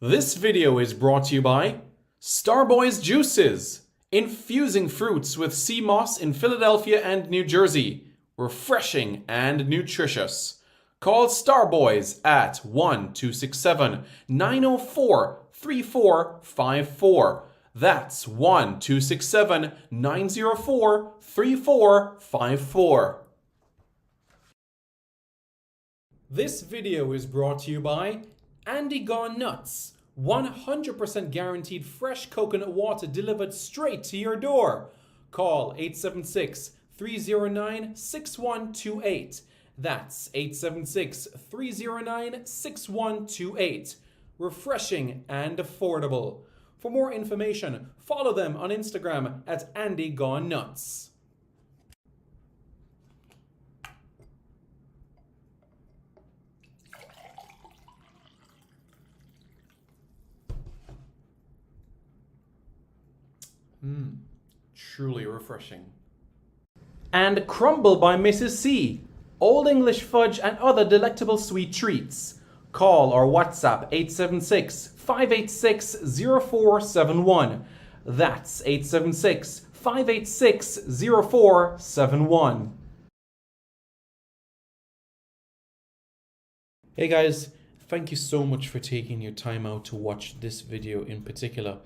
This video is brought to you by Starboys Juices, infusing fruits with sea moss in Philadelphia and New Jersey. Refreshing and nutritious. Call Starboys at 1-267-904-3454. That's 1-267-904-3454. This video is brought to you by Andy Gone Nuts. 100% guaranteed fresh coconut water delivered straight to your door. Call 876-309-6128. That's 876-309-6128. Refreshing and affordable. For more information, follow them on Instagram at Andy Gone Nuts. Truly refreshing. And Crumble by Mrs. C. Old English fudge and other delectable sweet treats. Call or WhatsApp 876-586-0471. That's 876-586-0471. Hey guys, thank you so much for taking your time out to watch this video in particular.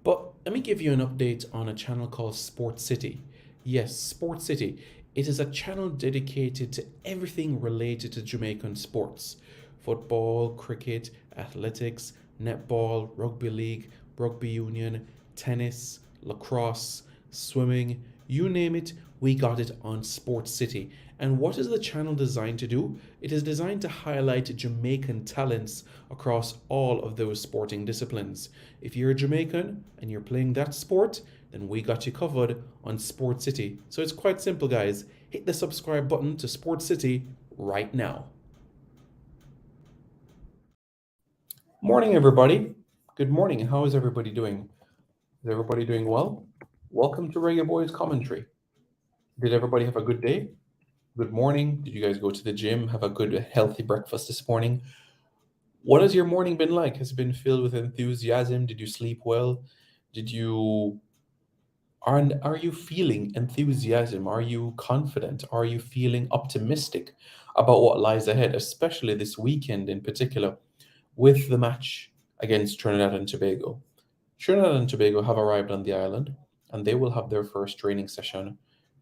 But let me give you an update on a channel called Sports City. Yes, Sports City. It is a channel dedicated to everything related to Jamaican sports. Football, cricket, athletics, netball, rugby league, rugby union, tennis, lacrosse, swimming, you name it, we got it on Sports City. And what is the channel designed to do? It is designed to highlight Jamaican talents across all of those sporting disciplines. If you're a Jamaican and you're playing that sport, then we got you covered on Sports City. So it's quite simple, guys. Hit the subscribe button to Sports City right now. Morning, everybody. Good morning. How is everybody doing? Is everybody doing well? Welcome to Reggae Boys Commentary. Did everybody have a good day? Good morning. Did you guys go to the gym? Have a good, healthy breakfast this morning? What has your morning been like? Has it been filled with enthusiasm? Did you sleep well? Are you feeling enthusiasm? Are you confident? Are you feeling optimistic about what lies ahead, especially this weekend in particular, with the match against Trinidad and Tobago? Trinidad and Tobago have arrived on the island, and they will have their first training session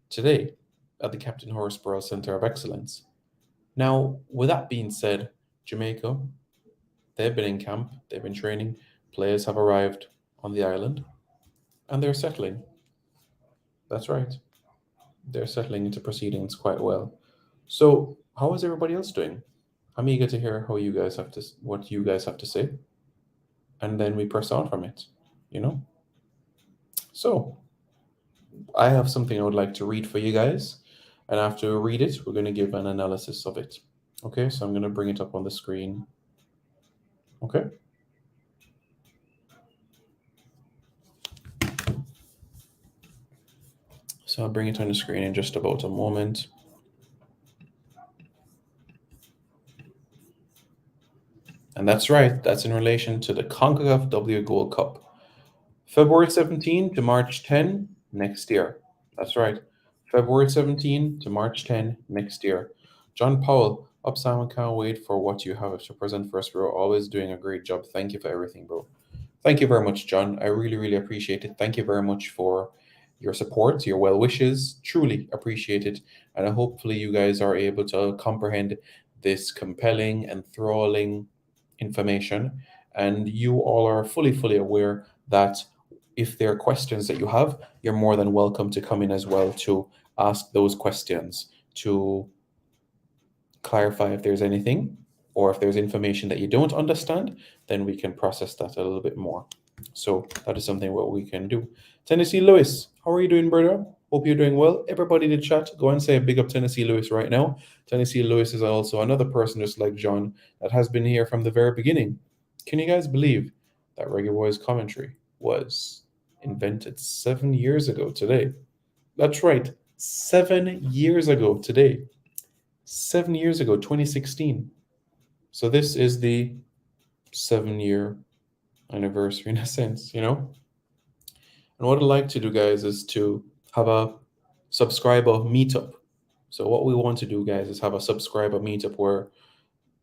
today at the Captain Horsburgh Center of Excellence. Now, with that being said, Jamaica, they've been in camp, they've been training, players have arrived on the island, and they're settling. That's right. They're settling into proceedings quite well. So, how is everybody else doing? I'm eager to hear what you guys have to say, and then we press on from it, So, I have something I would like to read for you guys, and after we read it, we're going to give an analysis of it. Okay, so I'm going to bring it up on the screen. Okay. So I'll bring it on the screen in just about a moment. And that's right, that's in relation to the CONCACAF W Gold Cup. February 17 to March 10 next year. That's right, February 17 to March 10 next year. John Powell, up Simon, can't wait for what you have to present for us, bro. Always doing a great job. Thank you for everything, bro. Thank you very much, John. I really, really appreciate it. Thank you very much for your support, your well wishes. Truly appreciate it. And hopefully you guys are able to comprehend this compelling, enthralling information. And you all are fully aware that if there are questions that you have, you're more than welcome to come in as well to ask those questions, to clarify if there's anything, or if there's information that you don't understand, then we can process that a little bit more. So that is something what we can do. Tennessee Lewis, how are you doing, brother? Hope you're doing well. Everybody in the chat, go and say a big up Tennessee Lewis right now. Tennessee Lewis is also another person just like John that has been here from the very beginning. Can you guys believe that Reggae Boys Commentary was invented 7 years ago today? That's right, 7 years ago today. 7 years ago, 2016. So this is the 7-year anniversary in a sense, you know? And what I'd like to do, guys, is to have a subscriber meetup. So what we want to do, guys, is have a subscriber meetup where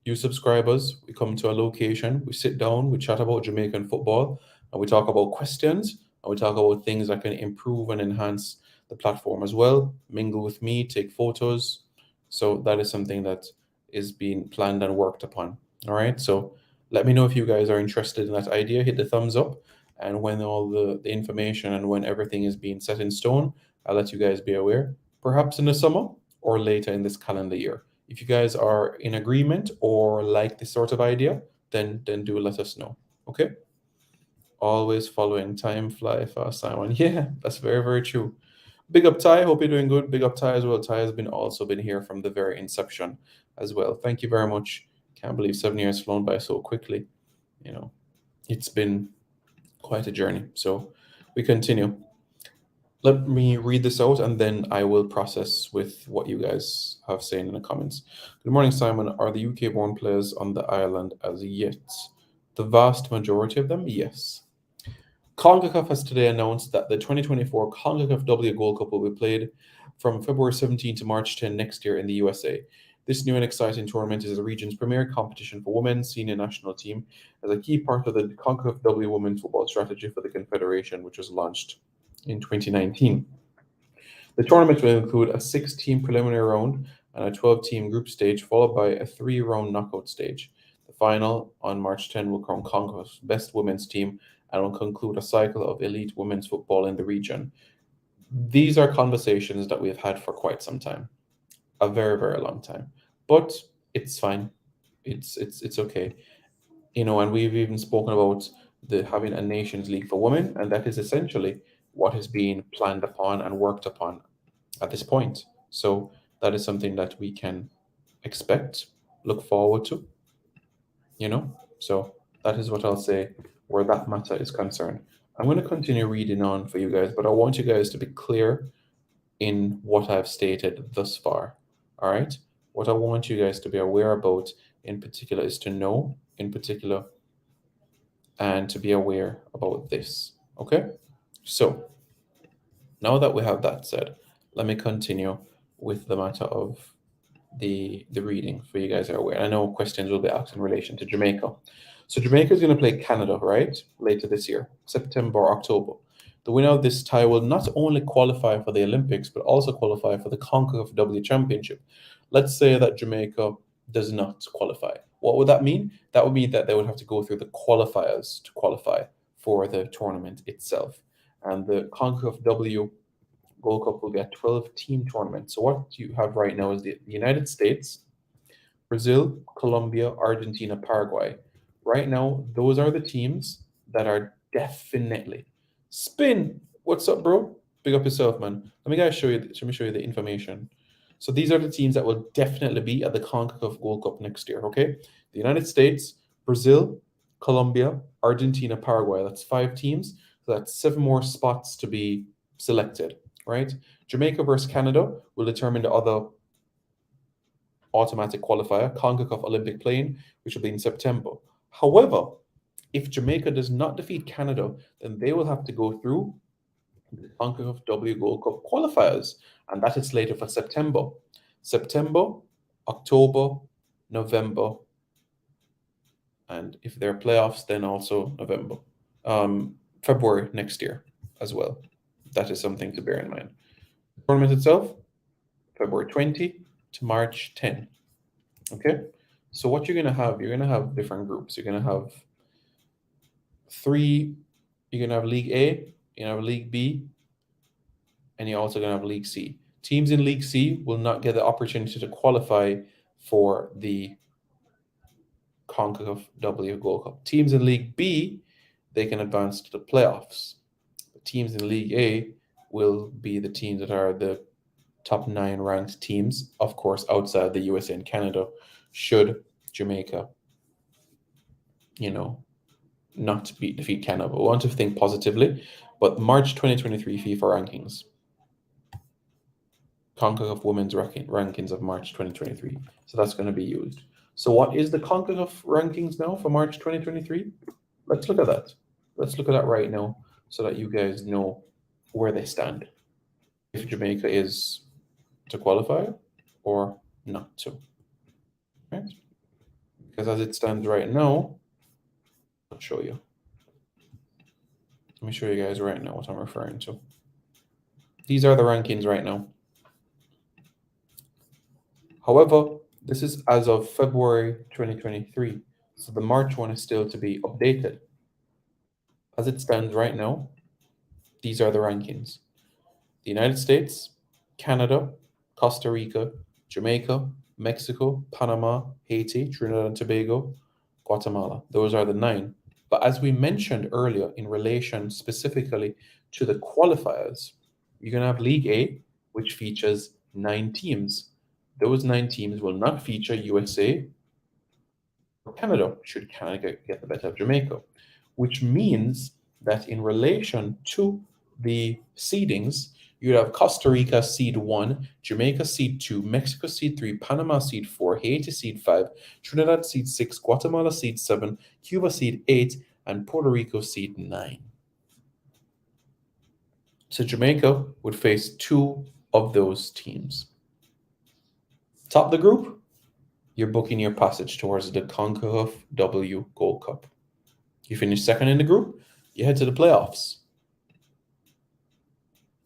you subscribers, we come to a location, we sit down, we chat about Jamaican football, and we talk about questions, and we talk about things that can improve and enhance the platform as well. Mingle with me, take photos. So that is something that is being planned and worked upon. All right. So let me know if you guys are interested in that idea. Hit the thumbs up. And when all the information and when everything is being set in stone, I'll let you guys be aware. Perhaps in the summer or later in this calendar year. If you guys are in agreement or like this sort of idea, then do let us know. Okay? Always following time fly fast, Simon. Yeah, that's very, very true. Big up Ty, hope you're doing good. Big up Ty as well. Ty has been also been here from the very inception as well. Thank you very much. Can't believe 7 years flown by so quickly. You know, it's been quite a journey. So we continue. Let me read this out and then I will process with what you guys have saying in the comments. Good morning, Simon. Are the UK born players on the island as yet? The vast majority of them, yes. CONCACAF has today announced that the 2024 CONCACAF W Gold Cup will be played from February 17 to March 10 next year in the USA. This new and exciting tournament is the region's premier competition for women's senior national team as a key part of the CONCACAF W women's football strategy for the Confederation, which was launched in 2019. The tournament will include a 6-team preliminary round and a 12-team group stage, followed by a 3-round knockout stage. The final on March 10 will crown CONCACAF's best women's team and will conclude a cycle of elite women's football in the region. These are conversations that we have had for quite some time, a very, very long time. But it's fine. It's okay. You know, and we've even spoken about the having a Nations League for women, and that is essentially what is being planned upon and worked upon at this point. So that is something that we can expect, look forward to, you know. So that is what I'll say where that matter is concerned. I'm going to continue reading on for you guys, but I want you guys to be clear in what I've stated thus far. All right. What I want you guys to be aware about in particular is to know in particular and to be aware about this. Okay. So now that we have that said, let me continue with the matter of the reading for you guys are aware. I know questions will be asked in relation to Jamaica. So Jamaica is going to play Canada, right? Later this year, September, October. The winner of this tie will not only qualify for the Olympics, but also qualify for the CONCACAF W Championship. Let's say that Jamaica does not qualify. What would that mean? That would mean that they would have to go through the qualifiers to qualify for the tournament itself. And the CONCACAF W Gold Cup will be a 12-team tournament. So what you have right now is the United States, Brazil, Colombia, Argentina, Paraguay. Right now, those are the teams that are definitely spin. What's up, bro? Big up yourself, man. Let me show you the information. So these are the teams that will definitely be at the CONCACAF Gold Cup next year. Okay, the United States, Brazil, Colombia, Argentina, Paraguay. That's 5 teams. So that's 7 more spots to be selected. Right? Jamaica versus Canada will determine the other automatic qualifier, CONCACAF Olympic playing, which will be in September. However, if Jamaica does not defeat Canada, then they will have to go through the CONCACAF W Gold Cup qualifiers, and that is slated for September, October, November, and if there are playoffs, then also November, February next year as well. That is something to bear in mind. The tournament itself, February 20 to March 10. Okay, so what you're gonna have different groups. You're gonna have 3. You're gonna have League A, you're gonna have League B, and you're also gonna have League C. Teams in League C will not get the opportunity to qualify for the CONCACAF W Gold Cup. Teams in League B, they can advance to the playoffs. The teams in League A will be the teams that are the top 9 ranked teams, of course, outside the USA and Canada, should Jamaica, not defeat Canada. We want to think positively, but March 2023 FIFA rankings, CONCACAF Women's rankings of March 2023. So that's going to be used. So what is the CONCACAF rankings now for March 2023? Let's look at that. Let's look at that right now so that you guys know where they stand. If Jamaica is to qualify or not to. Right? Because as it stands right now, I'll show you. Let me show you guys right now what I'm referring to. These are the rankings right now. However, this is as of February 2023. So the March one is still to be updated. As it stands right now, these are the rankings. The United States, Canada, Costa Rica, Jamaica, Mexico, Panama, Haiti, Trinidad and Tobago, Guatemala. Those are the 9. But as we mentioned earlier, in relation specifically to the qualifiers, you're going to have League A, which features 9 teams. Those 9 teams will not feature USA or Canada, should Canada get the better of Jamaica, which means that in relation to the seedings, you'd have Costa Rica seed 1, Jamaica seed 2, Mexico seed 3, Panama seed 4, Haiti seed 5, Trinidad seed 6, Guatemala seed 7, Cuba seed 8, and Puerto Rico seed 9. So Jamaica would face 2 of those teams. Top the group, you're booking your passage towards the CONCACAF W Gold Cup. You finish second in the group, you head to the playoffs.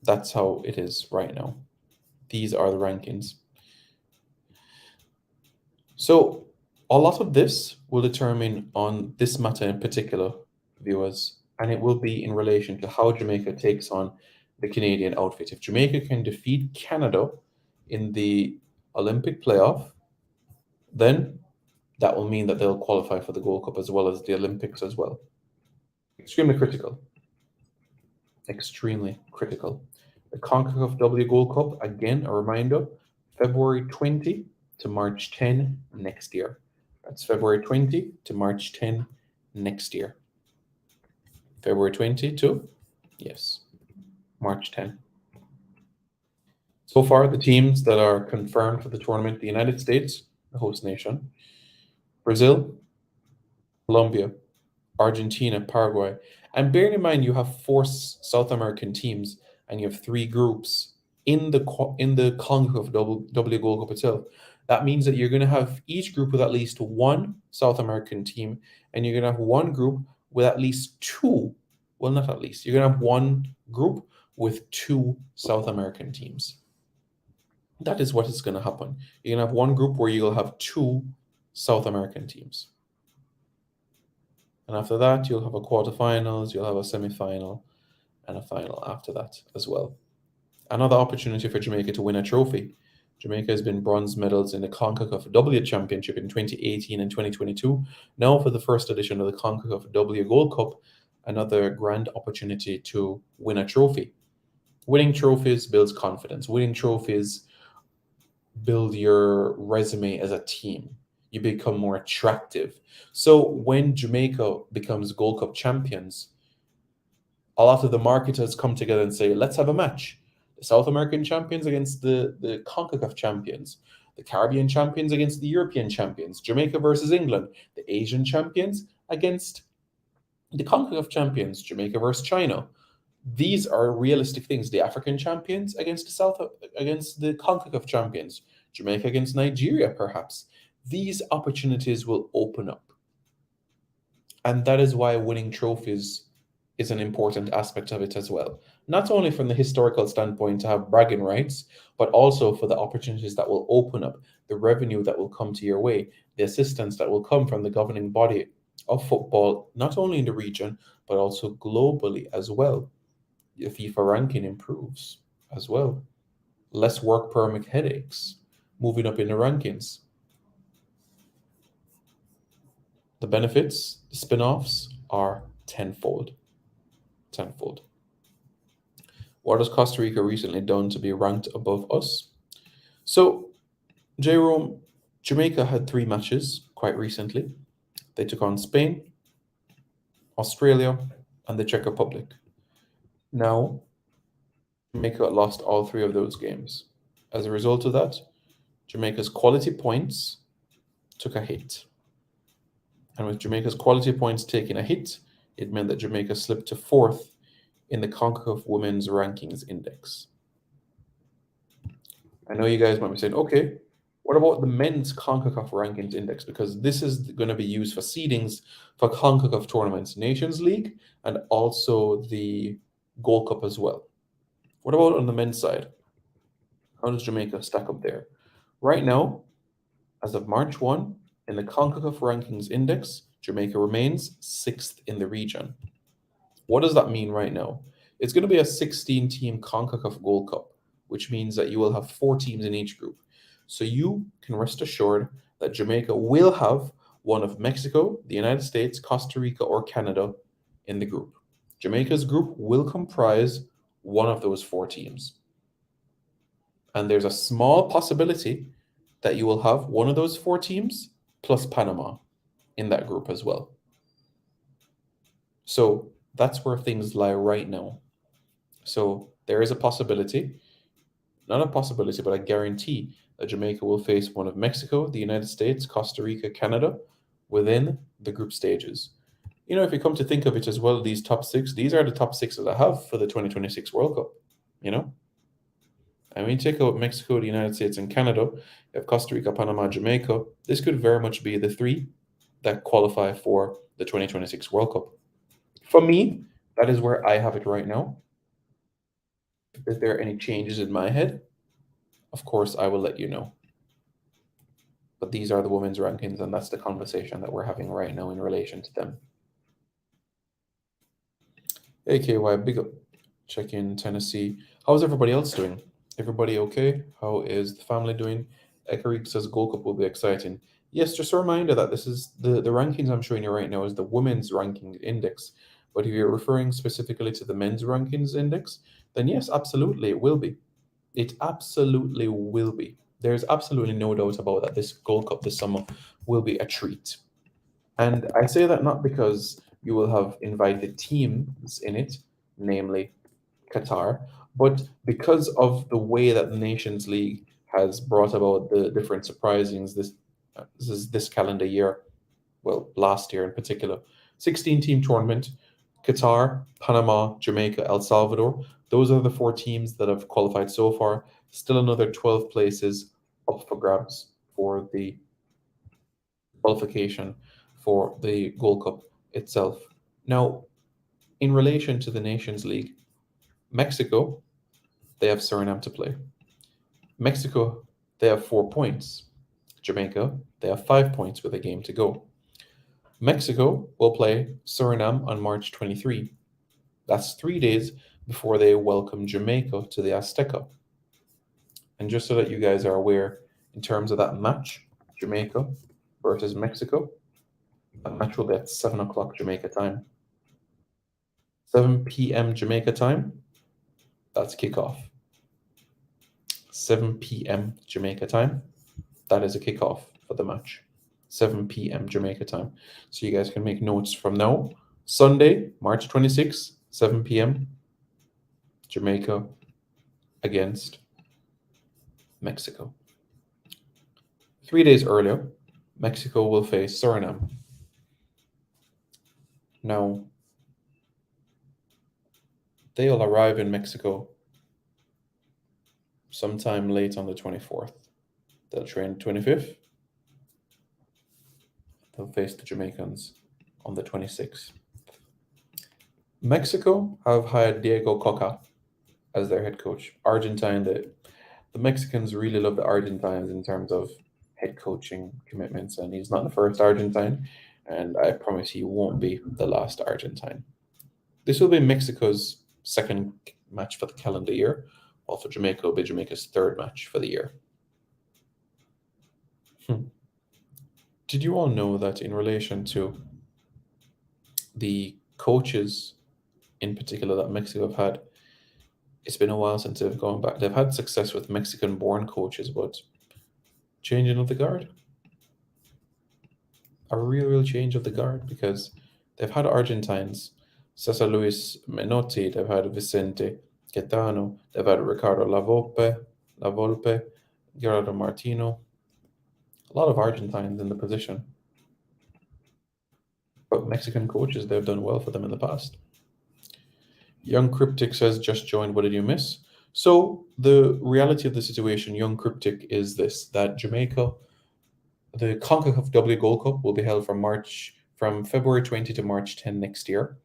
That's how it is right now. These are the rankings. So a lot of this will determine on this matter in particular, viewers, and it will be in relation to how Jamaica takes on the Canadian outfit. If Jamaica can defeat Canada in the Olympic playoff, then that will mean that they'll qualify for the Gold Cup as well as the Olympics as well. Extremely critical. Extremely critical. The CONCACAF W Gold Cup, again, a reminder, February 20 to March 10 next year. That's February 20 to March 10 next year. February 20 to, yes, March 10. So far, the teams that are confirmed for the tournament, the United States, the host nation, Brazil, Colombia, Argentina, Paraguay. And bearing in mind, you have 4 South American teams and you have 3 groups in the CONCACAF W Gold Cup itself. That means that you're going to have each group with at least 1 South American team, and you're going to have 1 group with at least 2. Well, not at least. You're going to have 1 group with 2 South American teams. That is what is going to happen. You're going to have 1 group where you'll have 2 South American teams. And after that, you'll have a quarterfinals, you'll have a semi-final, and a final after that as well. Another opportunity for Jamaica to win a trophy. Jamaica has been bronze medals in the CONCACAF W Championship in 2018 and 2022. Now for the first edition of the CONCACAF W Gold Cup, another grand opportunity to win a trophy. Winning trophies builds confidence. Winning trophies build your resume as a team. You become more attractive. So when Jamaica becomes Gold Cup champions, a lot of the marketers come together and say, let's have a match. The South American champions against the CONCACAF champions, the Caribbean champions against the European champions, Jamaica versus England, the Asian champions against the CONCACAF champions, Jamaica versus China. These are realistic things. The African champions against the CONCACAF champions, Jamaica against Nigeria, perhaps. These opportunities will open up. And that is why winning trophies is an important aspect of it as well. Not only from the historical standpoint to have bragging rights, but also for the opportunities that will open up, the revenue that will come to your way, the assistance that will come from the governing body of football, not only in the region, but also globally as well. The FIFA ranking improves as well. Less work permit headaches, moving up in the rankings. The benefits, the spin-offs are tenfold. Tenfold. What has Costa Rica recently done to be ranked above us? So, Jerome, Jamaica had 3 matches quite recently. They took on Spain, Australia, and the Czech Republic. Now, Jamaica lost all 3 of those games. As a result of that, Jamaica's quality points took a hit. And with Jamaica's quality points taking a hit, it meant that Jamaica slipped to fourth in the CONCACAF Women's Rankings Index. I know you guys might be saying, okay, what about the men's CONCACAF Rankings Index? Because this is going to be used for seedings for CONCACAF tournaments, Nations League, and also the Gold Cup as well. What about on the men's side? How does Jamaica stack up there? Right now, as of March 1, in the CONCACAF Rankings Index, Jamaica remains sixth in the region. What does that mean right now? It's going to be a 16-team CONCACAF Gold Cup, which means that you will have 4 teams in each group. So you can rest assured that Jamaica will have one of Mexico, the United States, Costa Rica, or Canada in the group. Jamaica's group will comprise one of those 4 teams. And there's a small possibility that you will have one of those 4 teams plus Panama in that group as well. So that's where things lie right now. So there is a possibility, not a possibility, but a guarantee that Jamaica will face one of Mexico, the United States, Costa Rica, Canada within the group stages. You know, if you come to think of it as well, these top 6, these are the top 6 that I have for the 2026 World Cup, you know? And when you take out Mexico, the United States, and Canada, you have Costa Rica, Panama, Jamaica. This could very much be the 3 that qualify for the 2026 World Cup. For me, that is where I have it right now. If there are any changes in my head, of course, I will let you know. But these are the women's rankings, and that's the conversation that we're having right now in relation to them. AKY, big up. Check in Tennessee. How's everybody else doing? Everybody okay? How is the family doing? Ekarik says Gold Cup will be exciting. Yes, just a reminder that this is the rankings I'm showing you right now is the women's rankings index. But if you're referring specifically to the men's rankings index, then yes, absolutely it will be. It absolutely will be. There's absolutely no doubt about that. This Gold Cup this summer will be a treat. And I say that not because you will have invited teams in it, namely Qatar, but because of the way that the Nations League has brought about the different surprisings this calendar year, well, last year in particular. 16-team tournament, Qatar, Panama, Jamaica, El Salvador. Those are the 4 teams that have qualified so far. Still another 12 places up for grabs for the qualification for the Gold Cup itself. Now, in relation to the Nations League, Mexico, they have Suriname to play. Mexico, they have 4 points. Jamaica, they have 5 points with a game to go. Mexico will play Suriname on March 23. That's 3 days before they welcome Jamaica to the Azteca. And just so that you guys are aware, in terms of that match, Jamaica versus Mexico, that match will be at 7 o'clock Jamaica time. 7 p.m. Jamaica time, that's kickoff. 7 p.m. Jamaica time, that is a kickoff for the match. 7 p.m. Jamaica time. So you guys can make notes from now. Sunday, March 26th, 7 p.m. Jamaica against Mexico. 3 days earlier, Mexico will face Suriname. Now, they'll arrive in Mexico sometime late on the 24th. They'll train 25th. They'll face the Jamaicans on the 26th. Mexico have hired Diego Coca as their head coach. Argentine, the Mexicans really love the Argentines in terms of head coaching commitments, and he's not the first Argentine, and I promise he won't be the last Argentine. This will be Mexico's second match for the calendar year, while for Jamaica will be Jamaica's third match for the year. Did you all know that in relation to the coaches in particular that Mexico have had, it's been a while since they've gone back. They've had success with Mexican-born coaches, but changing of the guard, a real change of the guard, because they've had Argentines, Cesar Luis Menotti, they've had Vicente Quetano, they've had Ricardo La Volpe, Gerardo Martino, a lot of Argentines in the position. But Mexican coaches, they've done well for them in the past. Young Cryptic says, just joined, what did you miss? So the reality of the situation, Young Cryptic, is this, that Jamaica, the CONCACAF W Gold Cup will be held from February 20 to March 10 next year.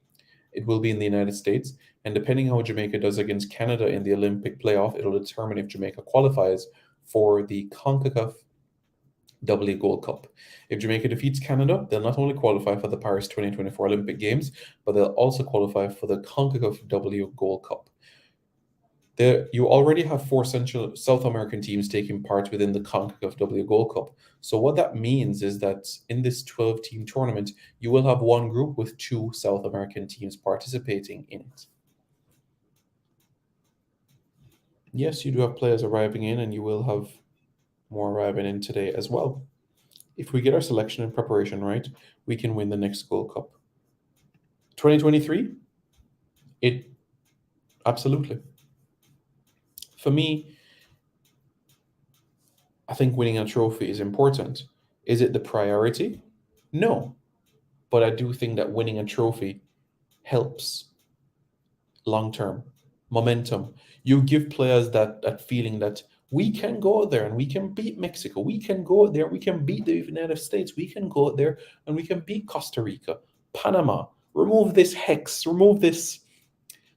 It will be in the United States, and depending how Jamaica does against Canada in the Olympic playoff, it'll determine if Jamaica qualifies for the CONCACAF W Gold Cup. If Jamaica defeats Canada, they'll not only qualify for the Paris 2024 Olympic Games, but they'll also qualify for the CONCACAF W Gold Cup. You already have 4 Central South American teams taking part within the CONCACAF W Gold Cup. So what that means is that in this 12-team tournament, you will have one group with 2 South American teams participating in it. Yes, you do have players arriving in, and you will have more arriving in today as well. If we get our selection and preparation right, we can win the next Gold Cup. 2023, it absolutely. For me, I think winning a trophy is important. Is it the priority? No. But I do think that winning a trophy helps long term momentum. You give players that feeling that we can go there and we can beat Mexico. We can go there, we can beat the United States. We can go there and we can beat Costa Rica, Panama. Remove this hex, remove this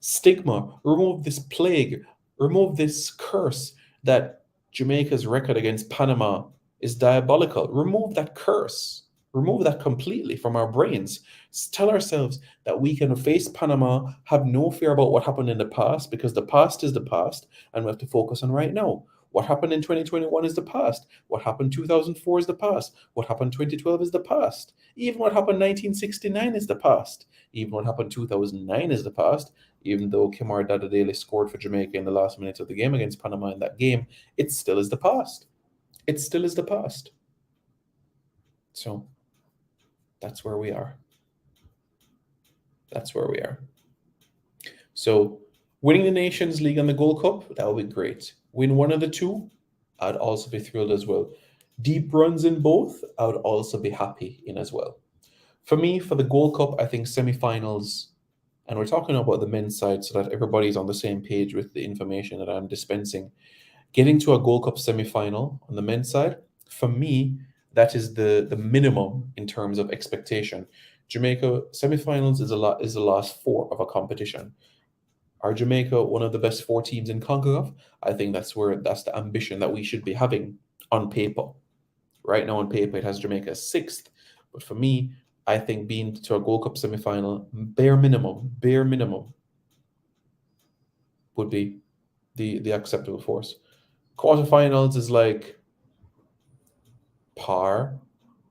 stigma, remove this plague, remove this curse that Jamaica's record against Panama is diabolical. Remove that curse. Remove that completely from our brains. Tell ourselves that we can face Panama, have no fear about what happened in the past, because the past is the past, and we have to focus on right now. What happened in 2021 is the past. What happened 2004 is the past. What happened 2012 is the past. Even what happened 1969 is the past. Even what happened 2009 is the past. Even though Kemar Dadadele scored for Jamaica in the last minutes of the game against Panama in that game, it still is the past. It still is the past. So that's where we are. That's where we are. So winning the Nations League and the Gold Cup, that would be great. Win one of the two, I'd also be thrilled as well. Deep runs in both, I would also be happy in as well. For me, for the Gold Cup, I think semifinals, and we're talking about the men's side so that everybody's on the same page with the information that I'm dispensing. Getting to a Gold Cup semifinal on the men's side, for me, that is the minimum in terms of expectation. Jamaica semifinals is the last 4 of a competition. Are Jamaica one of the best 4 teams in CONCACAF? I think that's the ambition that we should be having on paper. Right now on paper, it has Jamaica 6th, but for me, I think being to a Gold Cup semifinal, bare minimum, would be the acceptable force. Quarterfinals is like par.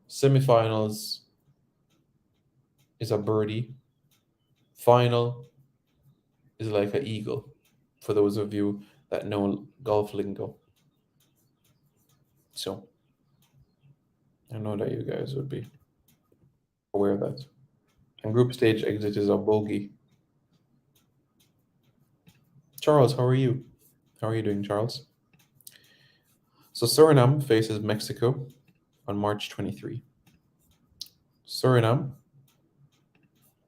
Semifinals is a birdie. Final is like an eagle, for those of you that know golf lingo. So I know that you guys would be aware of that. And group stage exit is a bogey. Charles, how are you? How are you doing, Charles? So Suriname faces Mexico on March 23. Suriname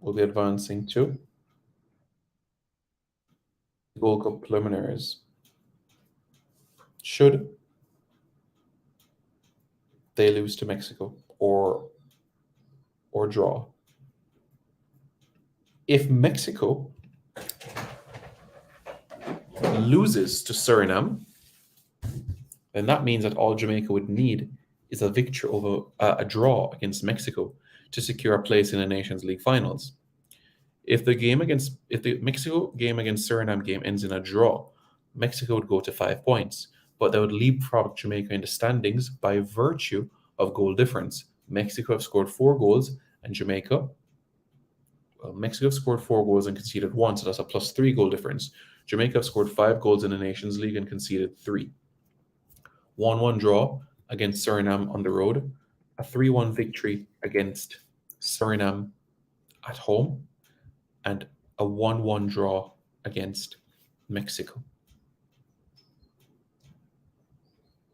will be advancing to Gold Cup preliminaries. Should they lose to Mexico or draw? If Mexico loses to Suriname, then that means that all Jamaica would need is a victory over a draw against Mexico to secure a place in the Nations League finals. If the Mexico game against Suriname game ends in a draw, Mexico would go to 5 points, but they would leapfrog Jamaica in the standings by virtue of goal difference. Mexico have scored 4 goals, and Mexico have scored 4 goals and conceded 1, so that's a +3 goal difference. Jamaica have scored 5 goals in the Nations League and conceded 3. 1-1 draw against Suriname on the road, a 3-1 victory against Suriname at home, and a 1-1 draw against Mexico.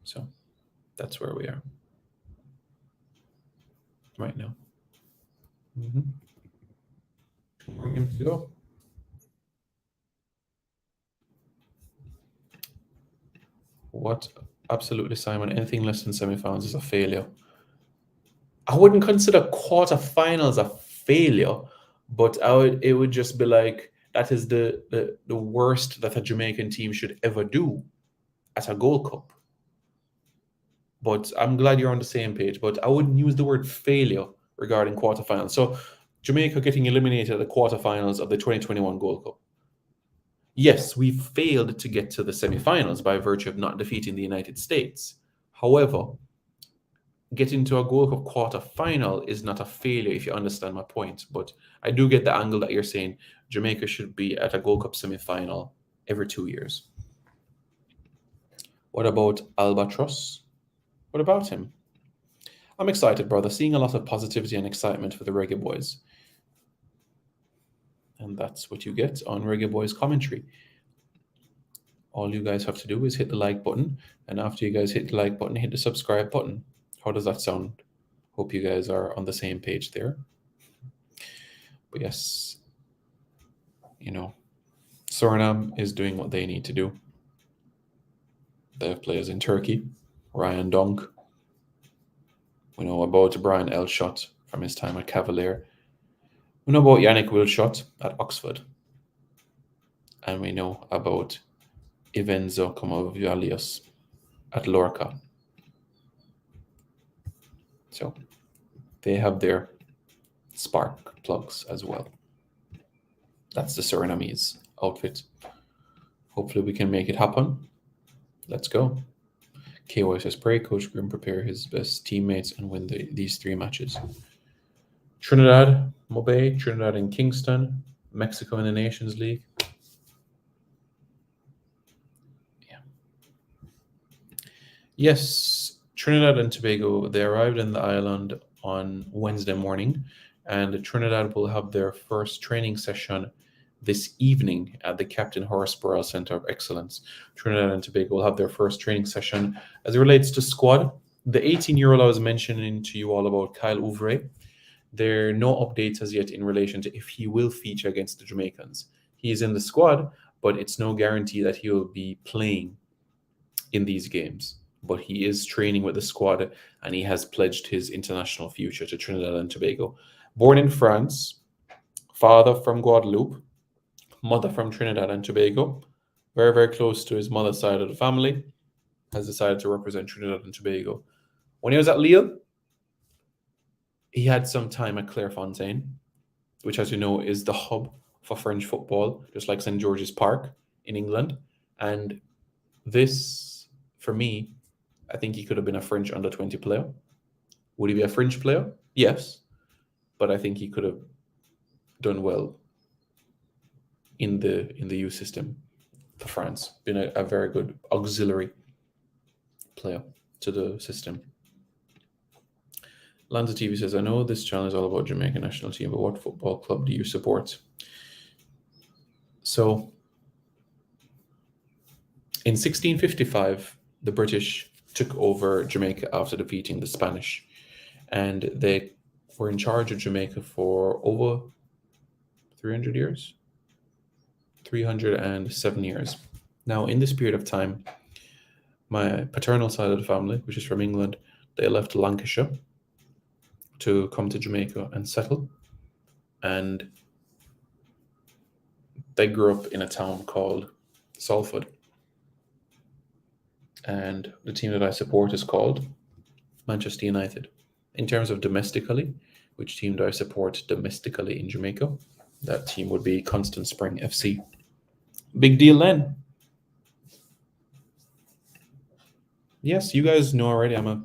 So that's where we are right now. Mm-hmm. More games to go. What? Absolutely, Simon. Anything less than semifinals is a failure. I wouldn't consider quarterfinals a failure, but it would just be like that is the worst that a Jamaican team should ever do at a Gold Cup. But I'm glad you're on the same page. But I wouldn't use the word failure regarding quarterfinals. So Jamaica getting eliminated at the quarterfinals of the 2021 Gold Cup. Yes, we failed to get to the semifinals by virtue of not defeating the United States. However, getting to a Gold Cup quarter-final is not a failure, if you understand my point. But I do get the angle that you're saying Jamaica should be at a Gold Cup semi-final every 2 years. What about Albatross? What about him? I'm excited, brother. Seeing a lot of positivity and excitement for the Reggae Boys. And that's what you get on Reggae Boys commentary. All you guys have to do is hit the like button. And after you guys hit the like button, hit the subscribe button. How does that sound? Hope you guys are on the same page there. But yes, Suriname is doing what they need to do. They have players in Turkey, Ryan Dunk. We know about Brian Elshot from his time at Cavalier. We know about Yannick Wilshot at Oxford. And we know about Ivenzo Comovialius at Lorca. So they have their spark plugs as well. That's the Surinamese outfit. Hopefully we can make it happen. Let's go. KY says, pray Coach Grim prepare his best teammates and win these 3 matches. Trinidad, Mobay, Trinidad and Kingston, Mexico in the Nations League. Yeah. Yes, Trinidad and Tobago, they arrived in the island on Wednesday morning, and Trinidad will have their first training session this evening at the Captain Horace Burrell Center of Excellence. Trinidad and Tobago will have their first training session as it relates to squad. The 18-year-old I was mentioning to you all about, Kyle Ouvre, there are no updates as yet in relation to if he will feature against the Jamaicans. He is in the squad, but it's no guarantee that he will be playing in these games. But he is training with the squad, and he has pledged his international future to Trinidad and Tobago. Born in France, father from Guadeloupe, mother from Trinidad and Tobago, very, very close to his mother's side of the family, has decided to represent Trinidad and Tobago. When he was at Lille, he had some time at Clairefontaine, which, as you know, is the hub for French football, just like St. George's Park in England. And this, for me, I think he could have been a French under-20 player. Would he be a French player? Yes. But I think he could have done well in the youth system for France, been a very good auxiliary player to the system. Lanza TV says, I know this channel is all about Jamaican national team, but what football club do you support? So, in 1655, the British took over Jamaica after defeating the Spanish, and they were in charge of Jamaica for over 300 years? 307 years. Now, in this period of time, my paternal side of the family, which is from England, they left Lancashire to come to Jamaica and settle. And they grew up in a town called Salford. And the team that I support is called Manchester United. In terms of domestically, which team do I support domestically in Jamaica? That team would be Constant Spring FC. Big deal then. Yes, you guys know already I'm a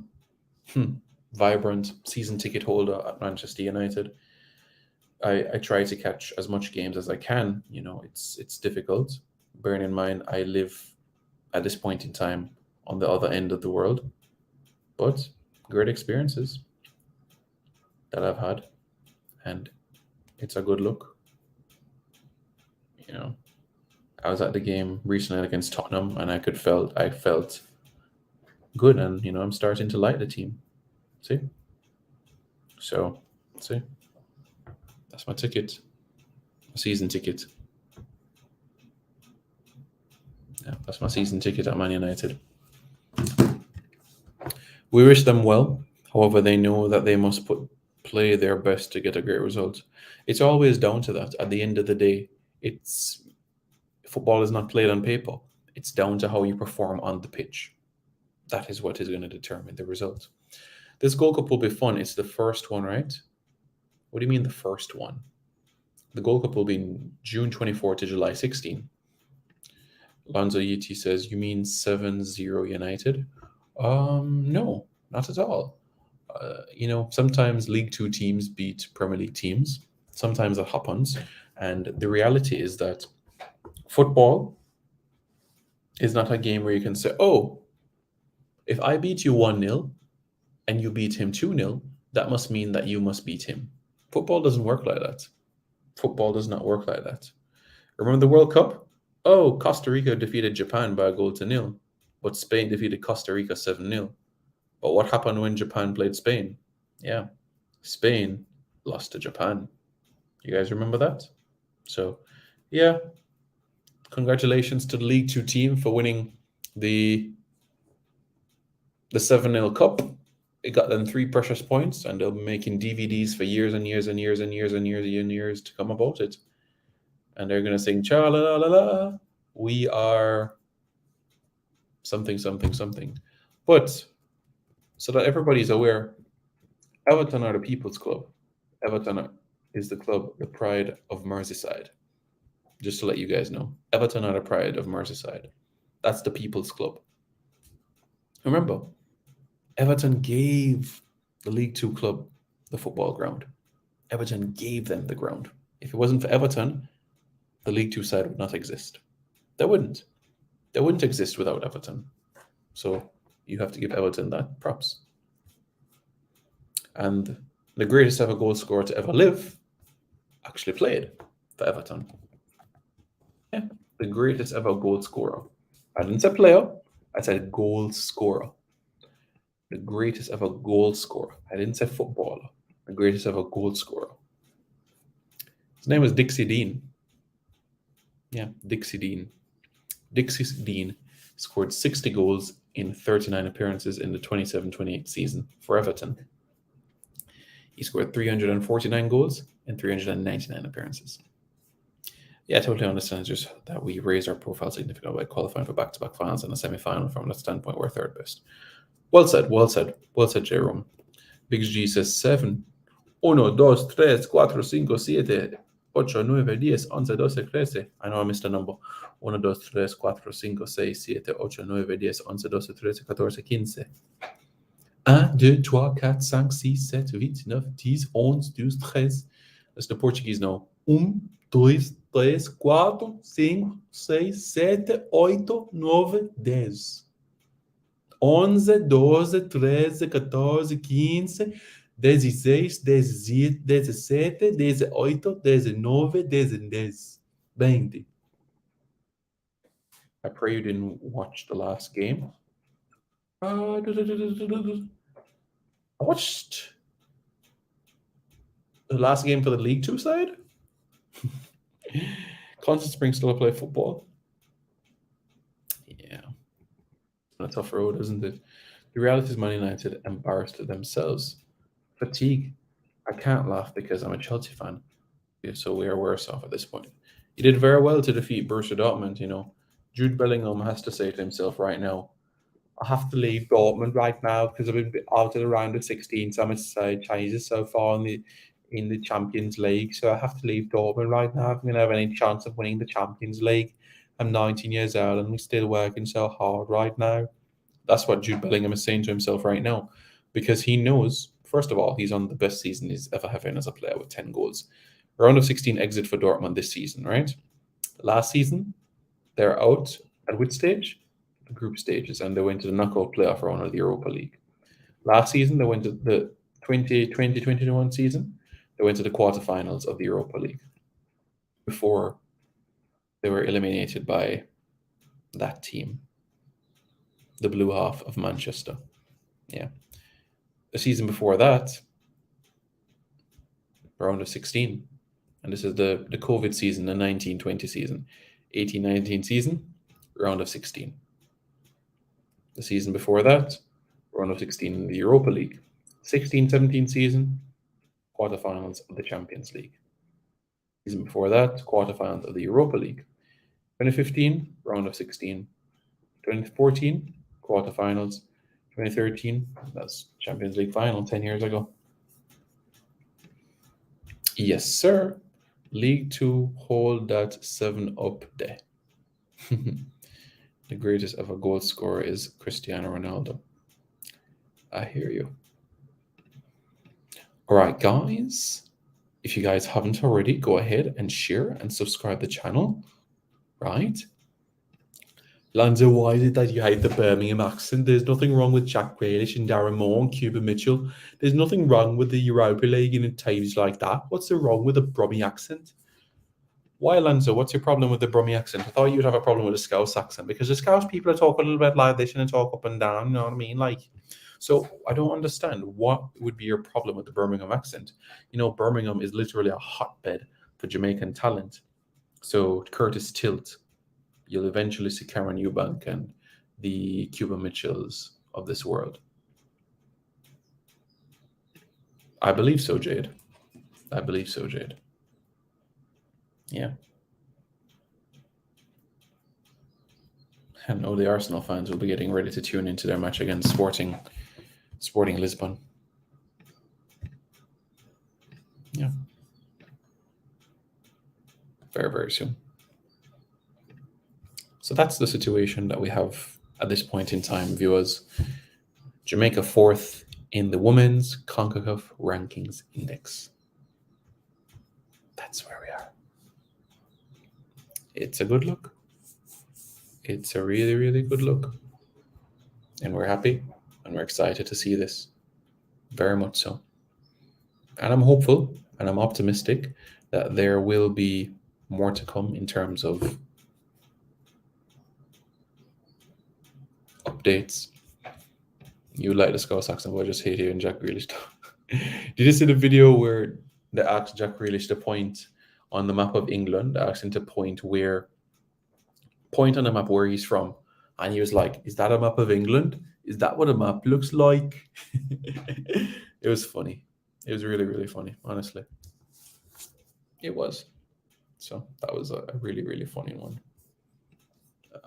vibrant season ticket holder at Manchester United. I try to catch as much games as I can. It's difficult. Bearing in mind, I live at this point in time on the other end of the world. But great experiences that I've had. And it's a good look. I was at the game recently against Tottenham, and I felt good, and I'm starting to like the team. See? That's my ticket. My season ticket. Yeah, that's my season ticket at Man United. We wish them well. However, they know that they must play their best to get a great result. It's always down to that. At the end of the day, it's football is not played on paper. It's down to how you perform on the pitch. That is what is going to determine the result. This Gold Cup will be fun. It's the first one, right? What do you mean the first one? The Gold Cup will be June 24 to July 16. Lonzo Yiti says, you mean 7-0 United? No, not at all. Sometimes League Two teams beat Premier League teams. Sometimes that happens. And the reality is that football is not a game where you can say, oh, if I beat you 1-0 and you beat him 2-0, that must mean that you must beat him. Football doesn't work like that. Football does not work like that. Remember the World Cup? Oh, Costa Rica defeated Japan by 1-0, but Spain defeated Costa Rica 7-0. But what happened when Japan played Spain? Yeah, Spain lost to Japan. You guys remember that? So, yeah, congratulations to the League Two team for winning the 7-0 cup. It got them 3 precious points, and they'll be making DVDs for years and years and years and years and years and years to come about it. And they're going to sing, cha la la la la, we are something, something, something. But so that everybody's aware, Everton are the people's club. Everton is the club, the pride of Merseyside. Just to let you guys know, Everton are the pride of Merseyside. That's the people's club. Remember, Everton gave the League Two club the football ground. Everton gave them the ground. If it wasn't for Everton, the League Two side would not exist. They wouldn't. They wouldn't exist without Everton. So you have to give Everton that props. And the greatest ever goal scorer to ever live actually played for Everton. Yeah, the greatest ever goal scorer. I didn't say player, I said goal scorer. The greatest ever goal scorer. I didn't say footballer. The greatest ever goal scorer. His name was Dixie Dean. Yeah, Dixie Dean. Dixie Dean scored 60 goals in 39 appearances in the 27-28 season for Everton. He scored 349 goals in 399 appearances. Yeah, I totally understand just that we raised our profile significantly by qualifying for back-to-back finals and a semi-final. From that standpoint, we're third best. Well said, well said. Well said, Jerome. Big G says 7. 1, 2, 3, 4, 5, 6, 7, 8, 9, 10, 11, 12, 13. I know I missed a number. 1, 2, 3, 4, 5, 6, 7, 8, 9, 10, 11, 12, 13, 14, 15. 1, 2, 3, 4, 5, 6, 7, 8, 9, 10, 11, 12, 13. That's the Portuguese now. 1, 2, 3, 4, 5, 6, 7, 8, 9, 10. 11, 12, 13, 14, 15, 16, 17, 18, 19, 20. I pray you didn't watch the last game. I watched the last game for the League Two side. Constant Spring still play football. Yeah. It's been a tough road, isn't it? The reality is Man United embarrassed themselves. Fatigue. I can't laugh because I'm a Chelsea fan. Yeah, so we are worse off at this point. He did very well to defeat Borussia Dortmund, Jude Bellingham has to say to himself right now, I have to leave Dortmund right now because I've been out of the round of 16. So much changes so far in the Champions League. So I have to leave Dortmund right now if I'm going to have any chance of winning the Champions League. I'm 19 years old and we're still working so hard right now. That's what Jude Bellingham is saying to himself right now, because he knows, first of all, he's on the best season he's ever having as a player with 10 goals. Round of 16 exit for Dortmund this season, right? Last season, they're out at which stage? The group stages, and they went to the knockout playoff round of the Europa League. Last season, they went to the 2020-2021 season. They went to the quarterfinals of the Europa League before they were eliminated by that team, the blue half of Manchester. Yeah. The season before that, round of 16, And this is the COVID season, the 19-20 season. 18-19 season, round of 16. The season before that, round of 16 in the Europa League. 16-17 season, quarterfinals of the Champions League. Season before that, quarterfinals of the Europa League. 2015, round of 16. 2014, quarterfinals. 2013, that's Champions League final 10 years ago. Yes, sir. League 2, hold that 7 up there. The greatest ever goal scorer is Cristiano Ronaldo. I hear you. All right, guys. If you guys haven't already, go ahead and share and subscribe the channel, right? Lanza, why is it that you hate the Birmingham accent? There's nothing wrong with Jack Grealish and Darren Moore and Cuba Mitchell. There's nothing wrong with the Europa League and teams like that. What's the wrong with the Brummie accent? Why, Lanza? What's your problem with the Brummie accent? I thought you'd have a problem with the Scouse accent because the Scouse people talk a little bit like this and they talk up and down. You know what I mean? So I don't understand what would be your problem with the Birmingham accent. You know, Birmingham is literally a hotbed for Jamaican talent. So Curtis Tilt, you'll eventually see Karen Eubank and the Cuba Mitchells of this world. I believe so, Jade. I believe so, Jade. Yeah. I know the Arsenal fans will be getting ready to tune into their match against Sporting Lisbon. Yeah. Very, very soon. So that's the situation that we have at this point in time, viewers. Jamaica 4th in the Women's CONCACAF Rankings Index. That's where we are. It's a good look. It's a really, really good look. And we're happy and we're excited to see this. Very much so. And I'm hopeful and I'm optimistic that there will be more to come in terms of updates. You like the Scouse accent, but I just hate hearing Jack Grealish. Did you see the video where they asked Jack Grealish to point on the map of England? They asked him to point on the map where he's from. And he was like, is that a map of England? Is that what a map looks like? It was funny. It was really, really funny, honestly. It was. So that was a really, really funny one.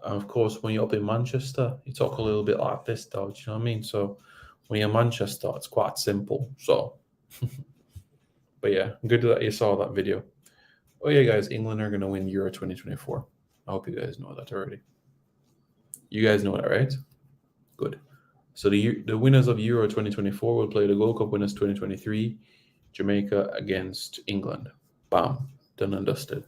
And of course, when you're up in Manchester, you talk a little bit like this, though. Do you know what I mean? So when you're in Manchester, it's quite simple. So, but yeah, good that you saw that video. Oh yeah, guys, England are going to win Euro 2024. I hope you guys know that already. You guys know that, right? Good. So the winners of Euro 2024 will play the Gold Cup winners 2023, Jamaica against England. Bam, done and dusted.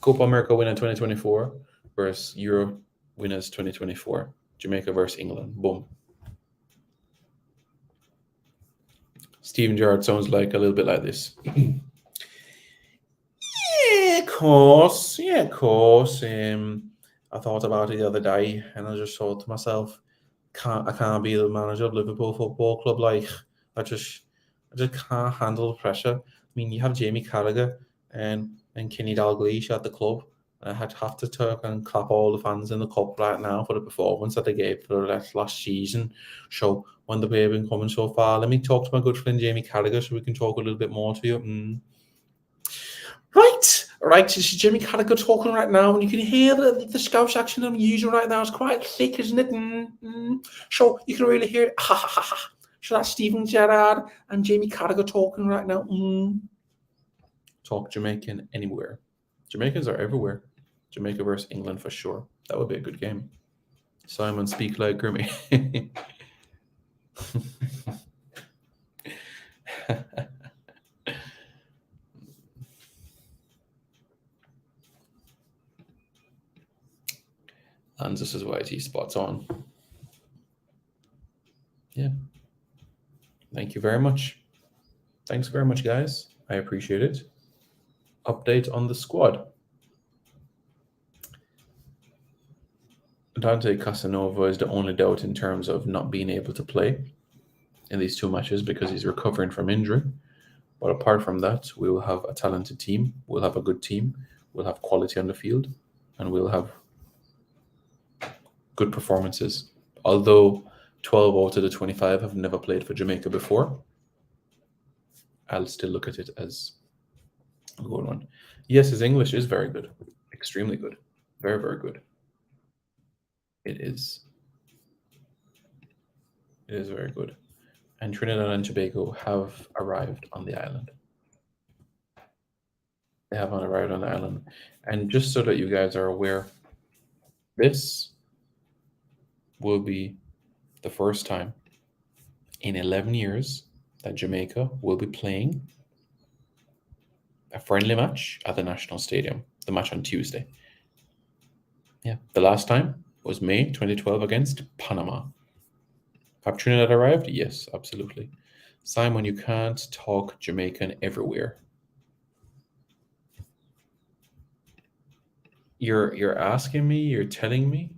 Copa America winner 2024 versus Euro winners 2024, Jamaica versus England. Boom. Steven Gerrard sounds like a little bit like this. Yeah, of course. I thought about it the other day, and I just thought to myself, I can't be the manager of Liverpool Football Club. Like, I just can't handle the pressure. I mean, you have Jamie Carragher and Kenny Dalglish at the club. I have to turn and clap all the fans in the cup right now for the performance that they gave for the last season. So when they've been coming so far, let me talk to my good friend Jamie Carragher so we can talk a little bit more to you. Right. This is Jamie Carragher talking right now, and you can hear the Scouse accent I'm using right now. It's quite thick, isn't it? So you can really hear it. So that's Steven Gerrard and Jamie Carragher talking right now. Talk Jamaican anywhere. Jamaicans are everywhere. Jamaica versus England for sure. That would be a good game. Simon, speak like Grimmy. And this is YT spots on. Yeah. Thank you very much. Thanks very much, guys. I appreciate it. Update on the squad. Dante Casanova is the only doubt in terms of not being able to play in these two matches because he's recovering from injury. But apart from that, we will have a talented team. We'll have a good team. We'll have quality on the field, and we'll have good performances. Although 12 out of the 25 have never played for Jamaica before, I'll still look at it as a good one. Yes, his English is very good, extremely good, very, very good. It is. It is very good. And Trinidad and Tobago have arrived on the island. They have arrived on the island. And just so that you guys are aware, this will be the first time in 11 years that Jamaica will be playing a friendly match at the National Stadium, the match on Tuesday. Yeah, the last time was May 2012 against Panama. Have Trinidad arrived? Yes, absolutely. Simon, you can't talk Jamaican everywhere. You're asking me, you're telling me?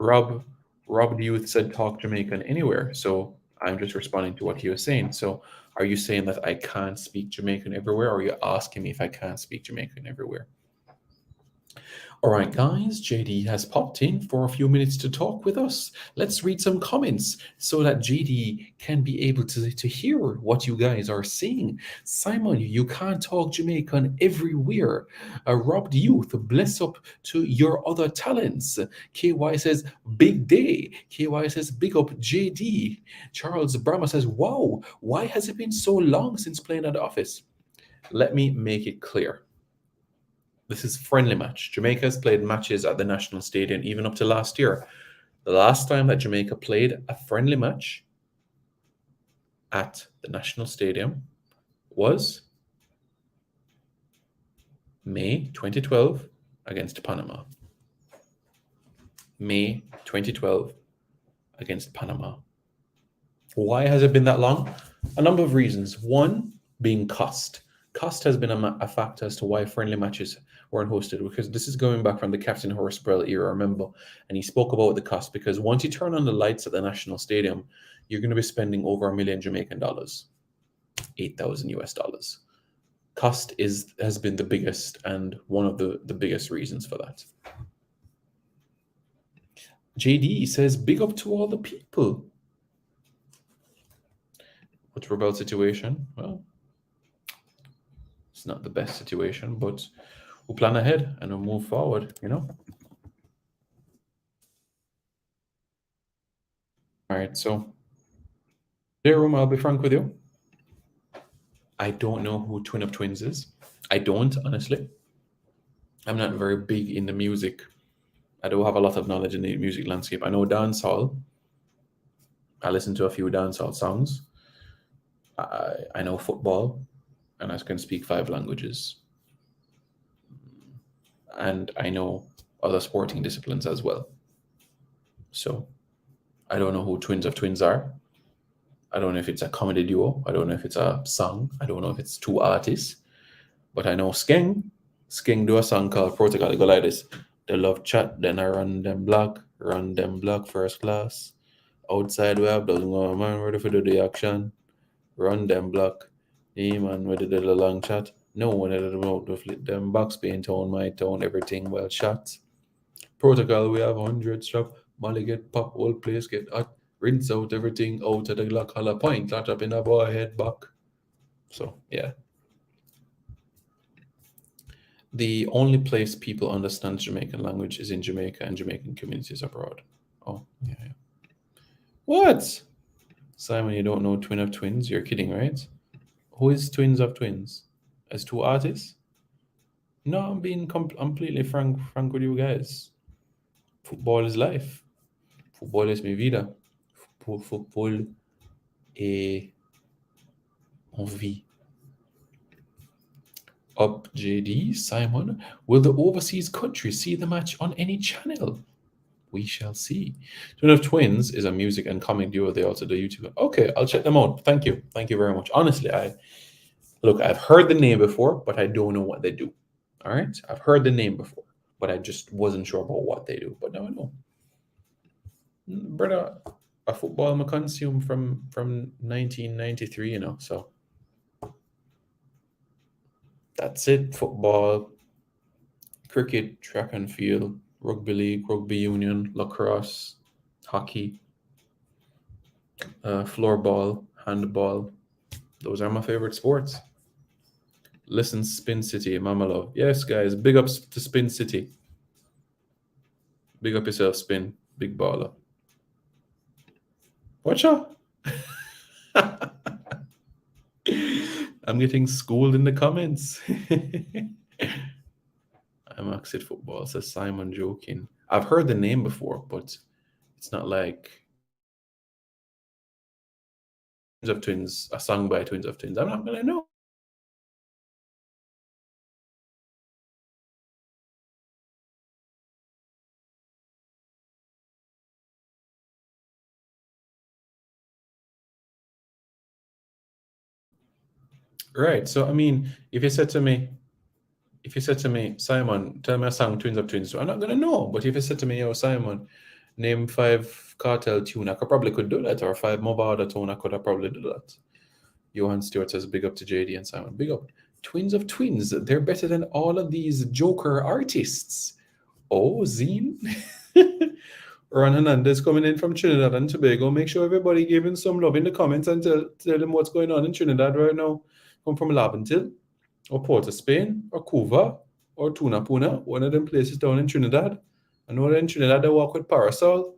Rob the Youth said talk Jamaican anywhere, so I'm just responding to what he was saying. So are you saying that I can't speak Jamaican everywhere, or are you asking me if I can't speak Jamaican everywhere? All right, guys, JD has popped in for a few minutes to talk with us. Let's read some comments so that JD can be able to hear what you guys are saying. Simon, you can't talk Jamaican everywhere. Rob the Youth, bless up to your other talents. KY says, big day. KY says, big up JD. Charles Brahma says, wow, why has it been so long since playing at the office? Let me make it clear. This is friendly match. Jamaica has played matches at the National Stadium even up to last year. The last time that Jamaica played a friendly match at the National Stadium was May 2012 against Panama. May 2012 against Panama. Why has it been that long? A number of reasons. One being cost. Cost has been a factor as to why friendly matches weren't hosted, because this is going back from the Captain Horsburgh era, remember? And he spoke about the cost, because once you turn on the lights at the National Stadium, you're going to be spending over $1 million Jamaican dollars, 8,000 US dollars. Cost has been the biggest and one of the biggest reasons for that. JD says, big up to all the people. What's Rebel's situation? Well, it's not the best situation, but we'll plan ahead and we'll move forward, you know? All right, so, Jerome, I'll be frank with you. I don't know who Twin of Twins is. I don't, honestly. I'm not very big in the music. I don't have a lot of knowledge in the music landscape. I know dancehall. I listen to a few dancehall songs. I know football, and I can speak 5 languages. And I know other sporting disciplines as well. So I don't know who Twins of Twins are. I don't know if it's a comedy duo. I don't know if it's a song. I don't know if it's 2 artists. But I know Skeng. Skeng do a song called Protocol. It go like this. The love chat, then I run them block first class. Outside we have doesn't go man ready for do the action. Run them block. Hey man, ready to do the long chat. No one ever about to flip them box paint tone, my tone, everything well shot. Protocol, we have 100 strap. Molly get pop, whole place get hot. Rinse out everything out of the Glock hollow point. Clutch up in a boy head back. So, yeah. The only place people understand Jamaican language is in Jamaica and Jamaican communities abroad. Oh, yeah. What? Simon, you don't know Twin of Twins? You're kidding, right? Who is Twins of Twins? As 2 artists? No, I'm being completely frank with you guys. Football is life. Football es mi vida. Football est en vie. Up JD, Simon, will the overseas countries see the match on any channel? We shall see. Twin of Twins is a music and comic duo. They also do YouTube. Okay, I'll check them out. Thank you. Thank you very much. Honestly, I've heard the name before, but I don't know what they do. All right? I've heard the name before, but I just wasn't sure about what they do. But now I know. Brother, a football I consume from 1993, so that's it. Football, cricket, track and field, rugby league, rugby union, lacrosse, hockey, floorball, handball. Those are my favorite sports. Listen, Spin City, Mama Love. Yes, guys, big ups to Spin City. Big up yourself, Spin. Big baller. Watch out. I'm getting schooled in the comments. I'm Exit Football, says Simon joking. I've heard the name before, but it's not like Twins of Twins, a song by Twins of Twins. I'm not gonna know. Right. So I mean, if you said to me, Simon, tell me a song Twins of Twins, I'm not gonna know. But if you said to me, yo, Simon, name 5 cartel tune, I could do that, or 5 mobile tune, I could have probably do that. Johan Stewart says, big up to JD and Simon. Big up. Twins of Twins, they're better than all of these Joker artists. Oh, Zine. Ron Hernandez coming in from Trinidad and Tobago. Make sure everybody give him some love in the comments and tell them what's going on in Trinidad right now. Come from Laventil, or Port of Spain, or Cuba, or Tunapuna, one of them places down in Trinidad. I know that in Trinidad they walk with parasol.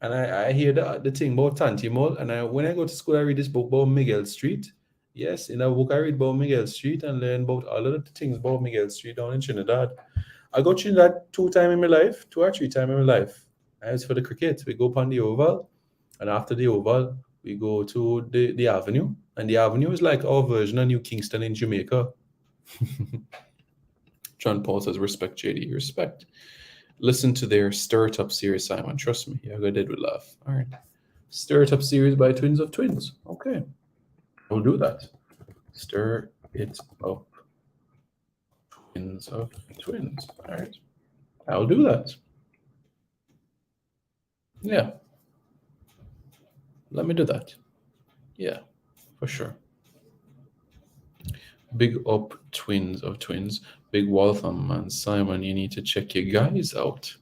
And I hear the thing about Tantimol. And when I go to school, I read this book about Miguel Street. Yes, in a book I read about Miguel Street and learn about all of the things about Miguel Street down in Trinidad. I go to Trinidad 2 times in my life, 2 or 3 times in my life. As for the cricket, we go upon the Oval. And after the Oval, we go to the Avenue. And the Avenue is like our version of New Kingston in Jamaica. John Paul says, respect, JD, respect. Listen to their Stir It Up series, Simon. Trust me, I did with laugh. All right. Stir It Up series by Twins of Twins. Okay. I'll do that. Stir It Up. Twins of Twins. All right. I'll do that. Yeah. Let me do that. Yeah, for sure. Big up Twins of Twins. Big Waltham, man. Simon, you need to check your guys out.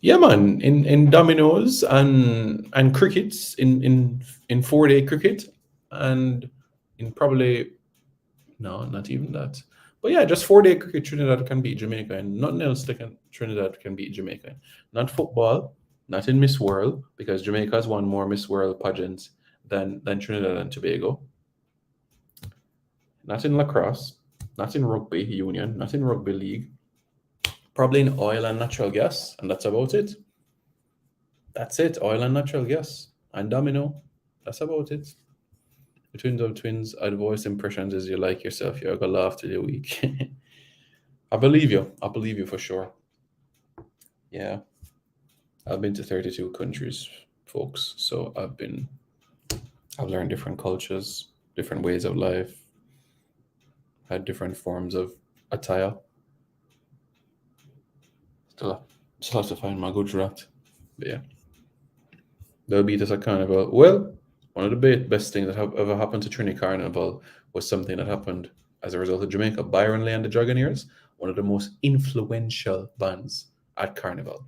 Yeah, man. In dominoes and crickets in 4-day cricket, and in probably no, not even that. But yeah, just 4-day cricket, Trinidad can beat Jamaica, and nothing else Trinidad can beat Jamaica. Not football, not in Miss World, because Jamaica has won more Miss World pageants than Trinidad and Tobago. Not in lacrosse, not in rugby union, not in rugby league. Probably in oil and natural gas, and that's about it. That's it, oil and natural gas. And domino, that's about it. The Twins of Twins, I'd voice impressions as you like yourself. You're gonna laugh to the week. I believe you. I believe you for sure. Yeah. I've been to 32 countries, folks. So I've learned different cultures, different ways of life, had different forms of attire. Still have to find my Gujarat. But yeah. They'll beat us at Carnival. Well, one of the best things that have ever happened to Trinity Carnival was something that happened as a result of Jamaica. Byron Lee and the Dragonaires, one of the most influential bands at Carnival.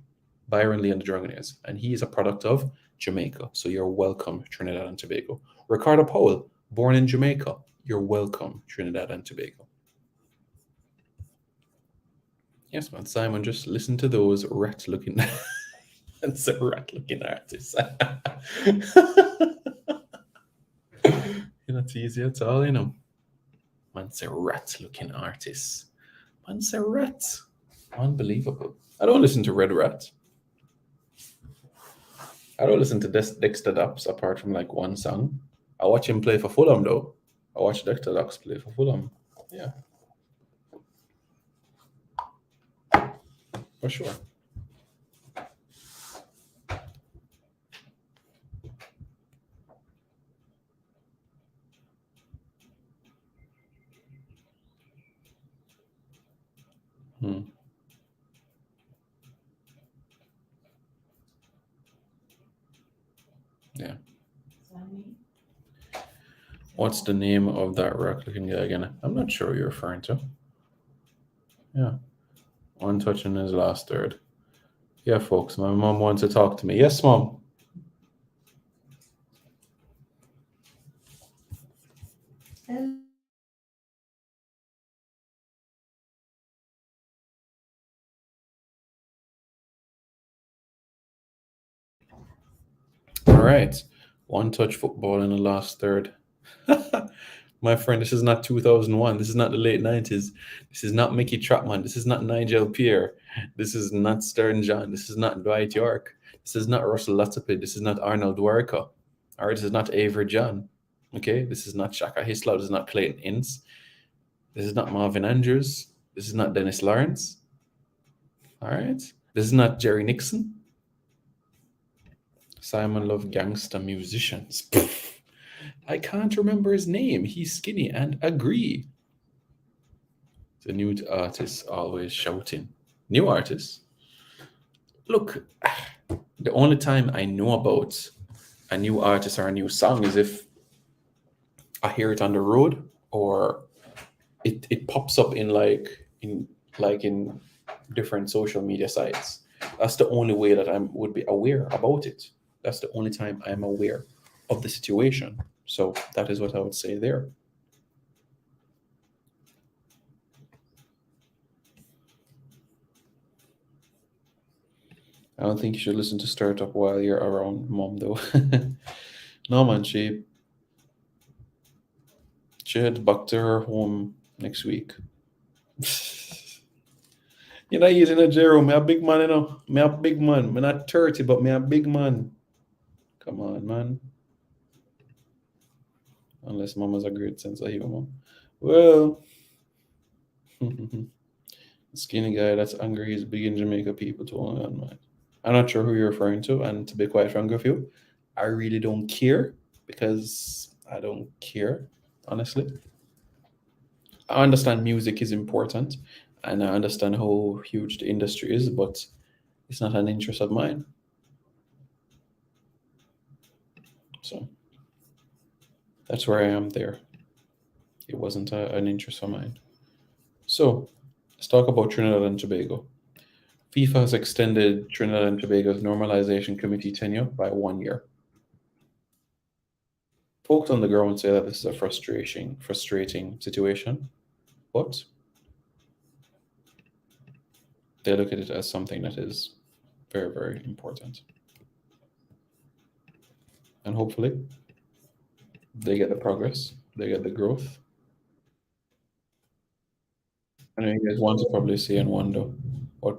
Byron Lee and the Dragonaires. And he is a product of Jamaica. So you're welcome, Trinidad and Tobago. Ricardo Powell, born in Jamaica. You're welcome, Trinidad and Tobago. Yes, man. Simon, just listen to those rat-looking... That's a rat-looking artist. Not easy at all, Man's a rat-looking artist. Man's a rat. Unbelievable. I don't listen to Red Rat. I don't listen to Dexter Daps apart from like one song. I watch him play for Fulham though. I watch Dexter Daps play for Fulham. Yeah. For sure. What's the name of that rock-looking guy again? I'm not sure who you're referring to. Yeah. One touch in his last third. Yeah, folks, my mom wants to talk to me. Yes, mom. All right. One touch football in the last third. My friend, this is not 2001. This is not the late 90s. This is not Mickey Trapman. This is not Nigel Peer. This is not Stern John. This is not Dwight York. This is not Russell Latapid. This is not Arnold Warka. All right, this is not Avery John. Okay, this is not Shaka Hislop. This is not Clayton Ince. This is not Marvin Andrews. This is not Dennis Lawrence. All right, this is not Jerry Nixon. Simon Love Gangsta Musicians. I can't remember his name. He's skinny and agree. The new artist always shouting. New artists? Look, the only time I know about a new artist or a new song is if I hear it on the road or it pops up in in different social media sites. That's the only way that I would be aware about it. That's the only time I'm aware of the situation. So that is what I would say there. I don't think you should listen to Startup while you're around mom, though. No, man, she heads back to her home next week. You're not using a Jerome. Me a big man, you know. Me a big man. Me not 30, but me a big man. Come on, man. Unless mom has a great sense of humor. Well, skinny guy that's angry is big in Jamaica people too. Man. I'm not sure who you're referring to, and to be quite frank with you, I really don't care because I don't care, honestly. I understand music is important and I understand how huge the industry is, but it's not an interest of mine. So that's where I am there. It wasn't an interest of mine. So let's talk about Trinidad and Tobago. FIFA has extended Trinidad and Tobago's normalization committee tenure by 1 year. Folks on the ground say that this is a frustrating situation, but they look at it as something that is very, very important. And hopefully they get the progress, they get the growth. I know you guys want to probably see and wonder what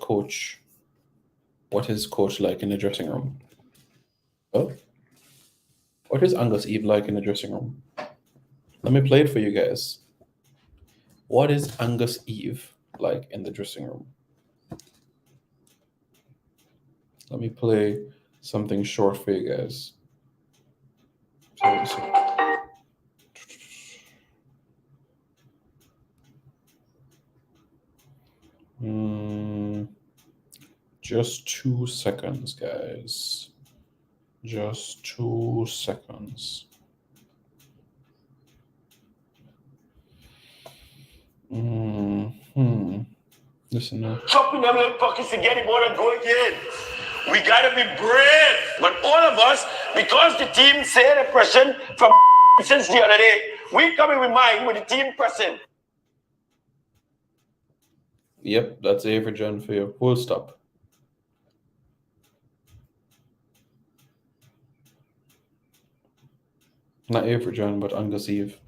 is coach like in the dressing room? Well, what is Angus Eve like in the dressing room? Let me play it for you guys. What is Angus Eve like in the dressing room? Let me play something short for you guys. Just 2 seconds, guys. Just 2 seconds. Listen now. Chopping them little pockets to get it more and go again. We gotta be brave. But all of us, because the team say the pressing from since the other day, we coming with mine with the team pressing. Yep, that's Avery John for you. Full stop. Not Avery John, but Angus Eve.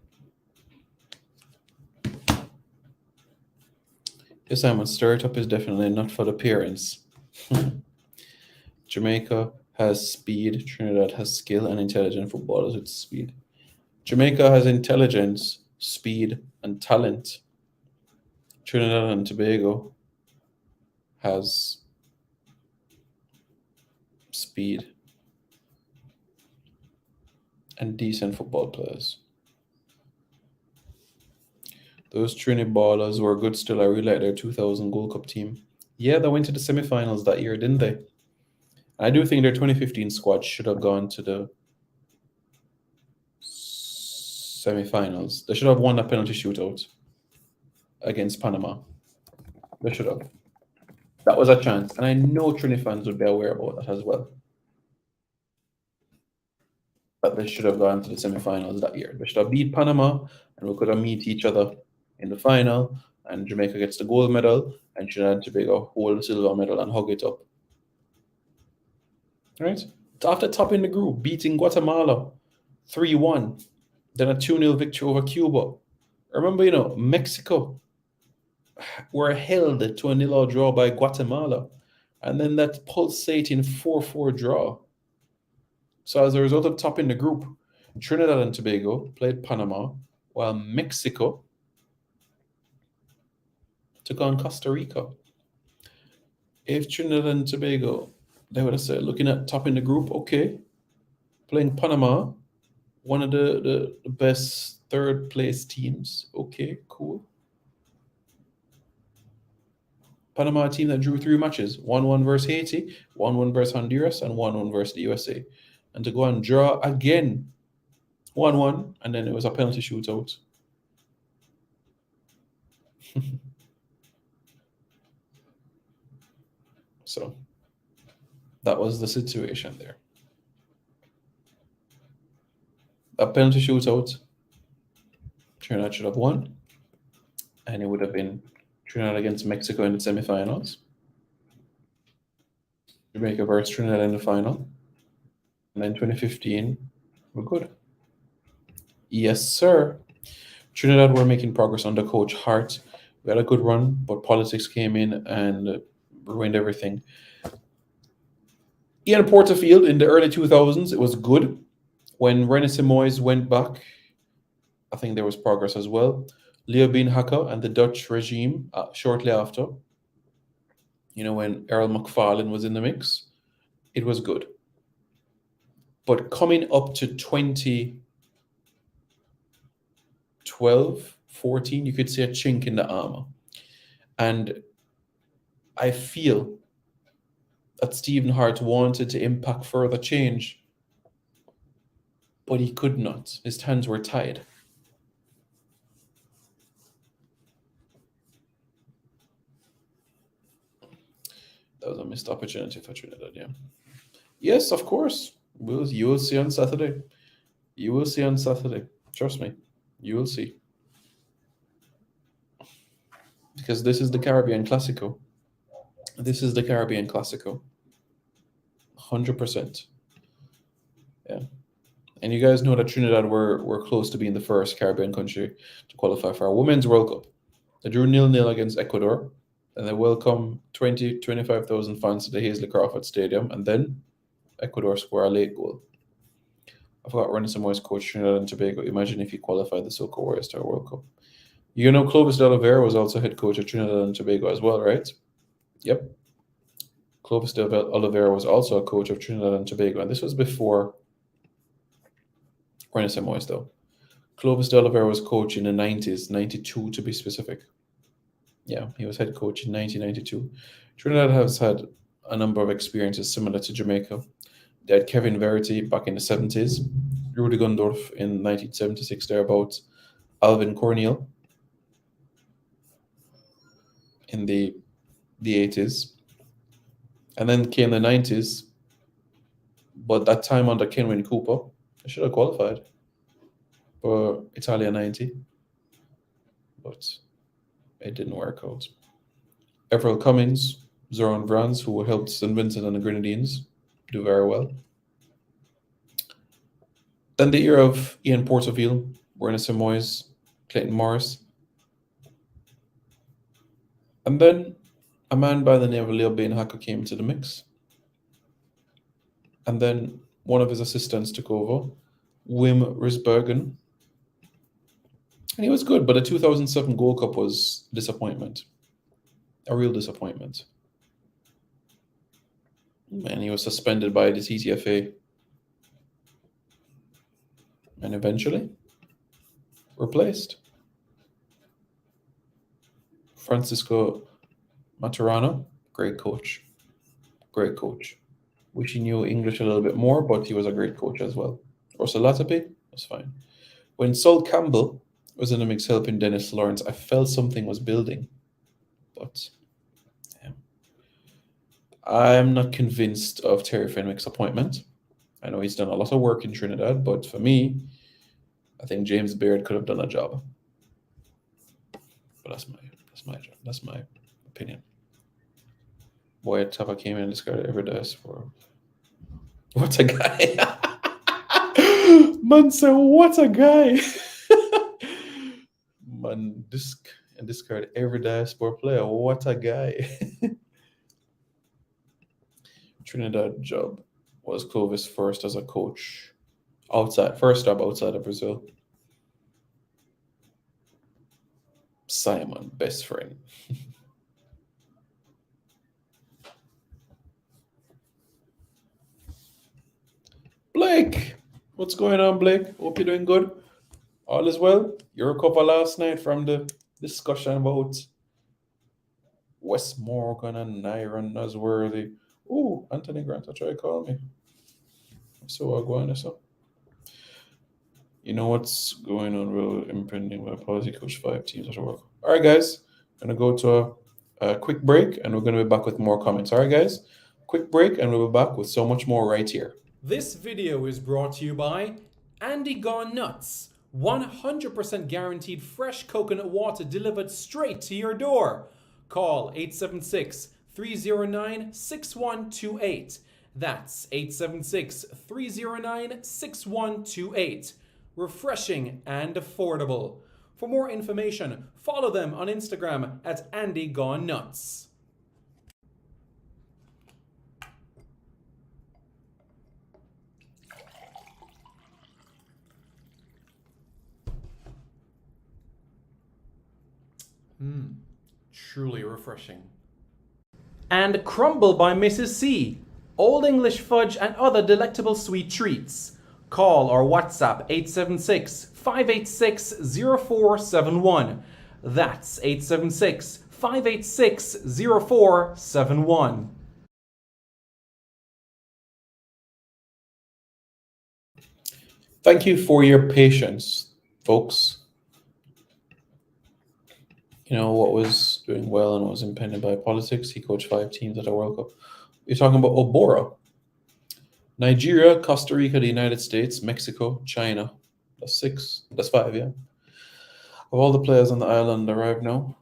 Yes, Simon, startup is definitely not for the parents. Jamaica has speed, Trinidad has skill and intelligent footballers with speed. Jamaica has intelligence, speed, and talent. Trinidad and Tobago has speed and decent football players. Those Trini ballers were good still. I really like their 2000 Gold Cup team. Yeah, they went to the semifinals that year, didn't they? I do think their 2015 squad should have gone to the semi-finals. They should have won that penalty shootout against Panama. They should have. That was a chance. And I know Trini fans would be aware about that as well. But they should have gone to the semi-finals that year. They should have beat Panama, and we could have meet each other in the final, and Jamaica gets the gold medal, and Trinidad and Tobago hold the silver medal and hug it up. Right? After topping the group, beating Guatemala 3-1, then a 2-0 victory over Cuba. Remember, Mexico were held to a 0-0 draw by Guatemala, and then that pulsating 4-4 draw. So as a result of topping the group, Trinidad and Tobago played Panama, while Mexico took on Costa Rica. If Trinidad and Tobago, they would have said, looking at topping the group, okay, playing Panama, one of the best third place teams. Okay, cool. Panama, a team that drew 3 matches, 1-1 versus Haiti, 1-1 versus Honduras, and 1-1 versus the USA. And to go and draw again, 1-1, and then it was a penalty shootout. So that was the situation there. A penalty shootout, Trinidad should have won, and it would have been Trinidad against Mexico in the semifinals, Jamaica versus Trinidad in the final, and then 2015, we're good. Yes, sir. Trinidad were making progress under Coach Hart. We had a good run, but politics came in and ruined everything. Ian Porterfield in the early 2000s, it was good. When René Simoes went back, I think there was progress as well. Leo Beenhakker and the Dutch regime shortly after, when Errol McFarlane was in the mix, it was good. But coming up to 2012, 14, you could see a chink in the armor. And I feel that Stephen Hart wanted to impact further change, but he could not. His hands were tied. That was a missed opportunity for Trinidad, yeah. Yes, of course. You will see on Saturday. You will see on Saturday. Trust me. You will see. Because this is the Caribbean Classico. This is the Caribbean Classico. 100%. Yeah. And you guys know that Trinidad were close to being the first Caribbean country to qualify for a Women's World Cup. They drew 0-0 against Ecuador, and they welcomed 25,000 fans to the Hazley Crawford Stadium, and then Ecuador score a late goal. I forgot René Simoes coach Trinidad and Tobago. Imagine if he qualified the Soca Warriors to a World Cup. Clovis de Oliveira was also head coach of Trinidad and Tobago as well, right? Yep. Clovis de Oliveira was also a coach of Trinidad and Tobago, and this was before René Simoes, though. Clovis de Oliveira was coach in the 90s, 92 to be specific. Yeah, he was head coach in 1992. Trinidad has had a number of experiences similar to Jamaica. They had Kevin Verity back in the 70s, Rudy Gundorf in 1976 thereabouts, Alvin Cornel in the 80s. And then came the 90s, but that time under Kenwyn Cooper, they should have qualified for Italia 90, but it didn't work out. Everett Cummings, Zoran Vrans, who helped St. Vincent and the Grenadines do very well. Then the era of Ian Porterfield, René Simoes, Clayton Morris. And then a man by the name of Leo Beenhakker came to the mix. And then one of his assistants took over, Wim Risbergen. And he was good, but the 2007 Gold Cup was disappointment. A real disappointment. And he was suspended by the TTFA. And eventually replaced. Francisco Maturana, great coach. Great coach. Wish he knew English a little bit more, but he was a great coach as well. Russell Latapi was fine. When Sol Campbell was in the mix helping Dennis Lawrence, I felt something was building. But yeah. I'm not convinced of Terry Fenwick's appointment. I know he's done a lot of work in Trinidad, but for me, I think James Beard could have done a job. But that's my opinion. Boy, Tapa came in and discarded every dice for what a guy. Man said, what a guy. Man, discard every diaspora player. What a guy. Trinidad job was Clovis first as a coach. First job outside of Brazil. Simon, best friend. Blake, what's going on, Blake? Hope you're doing good. All is well. You recovered last night from the discussion about Wes Morgan and Nyron Nosworthy. Oh, Anthony Grant, try to call me. So I'm going to. You know what's going on with impending by policy coach 5 teams at work. All right, guys. I'm going to go to a quick break and we're going to be back with more comments. All right, guys. Quick break and we'll be back with so much more right here. This video is brought to you by Andy Gone Nuts. 100% guaranteed fresh coconut water delivered straight to your door. Call 876-309-6128. That's 876-309-6128. Refreshing and affordable. For more information, follow them on Instagram at Andy Gone Nuts. Truly refreshing. And Crumble by Mrs. C. Old English fudge and other delectable sweet treats. Call or WhatsApp 876-586-0471. That's 876-586-0471. Thank you for your patience, folks. You know what was doing well and was impeded by politics? He coached 5 teams at the World Cup. You're talking about Obora. Nigeria, Costa Rica, the United States, Mexico, China. That's 6. That's 5, yeah. Of all the players on the island arrived now,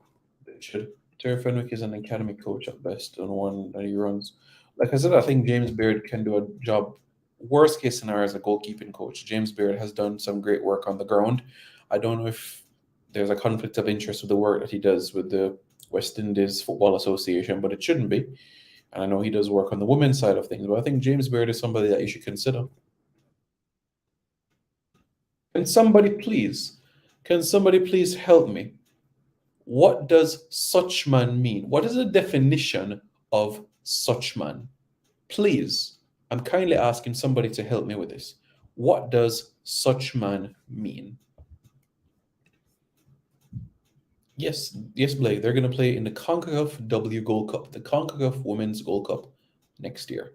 Terry Fenwick is an academy coach at best on one that he runs. Like I said, I think James Beard can do a job. Worst case scenario as a goalkeeping coach. James Beard has done some great work on the ground. I don't know if there's a conflict of interest with the work that he does with the West Indies Football Association, but it shouldn't be. And I know he does work on the women's side of things, but I think James Beard is somebody that you should consider. Can somebody please help me? What does such man mean? What is the definition of such man? Please, I'm kindly asking somebody to help me with this. What does such man mean? Yes, Blake. They're going to play in the CONCACAF W Gold Cup, the CONCACAF Women's Gold Cup next year.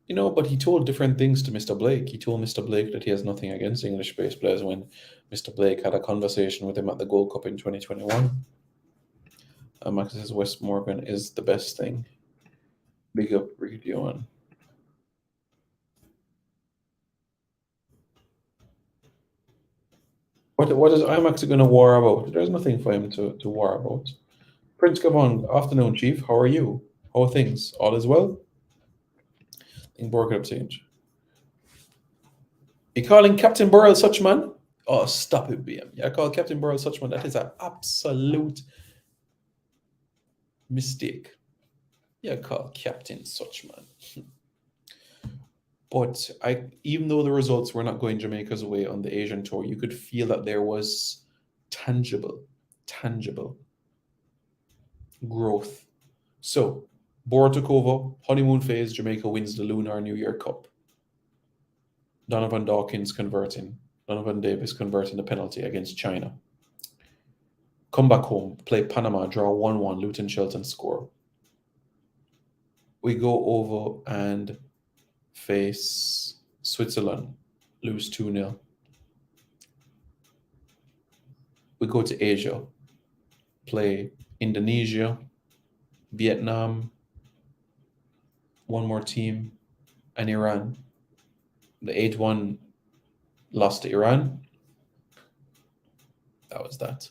You know, but he told different things to Mr. Blake. He told Mr. Blake that he has nothing against English-based players when Mr. Blake had a conversation with him at the Gold Cup in 2021. Max says Wes Morgan is the best thing. Big up, Ricky Owen. What is IMAX going to war about? There's nothing for him to war about. Prince Gavon, afternoon, Chief. How are you? How are things? All is well? In Border Exchange. You calling Captain Burrell such man? Oh, stop it, BM. Yeah, I call Captain Burrell such man. That is an absolute mistake. Yeah, call Captain such man. But even though the results were not going Jamaica's way on the Asian tour, you could feel that there was tangible growth. So, Bora took over, honeymoon phase, Jamaica wins the Lunar New Year Cup. Donovan Davis converting the penalty against China. Come back home, play Panama, draw 1-1, Luton Shelton score. We go over and face Switzerland, lose 2-0. We go to Asia, play Indonesia, Vietnam, one more team, and Iran. The 8-1 lost to Iran. That was that.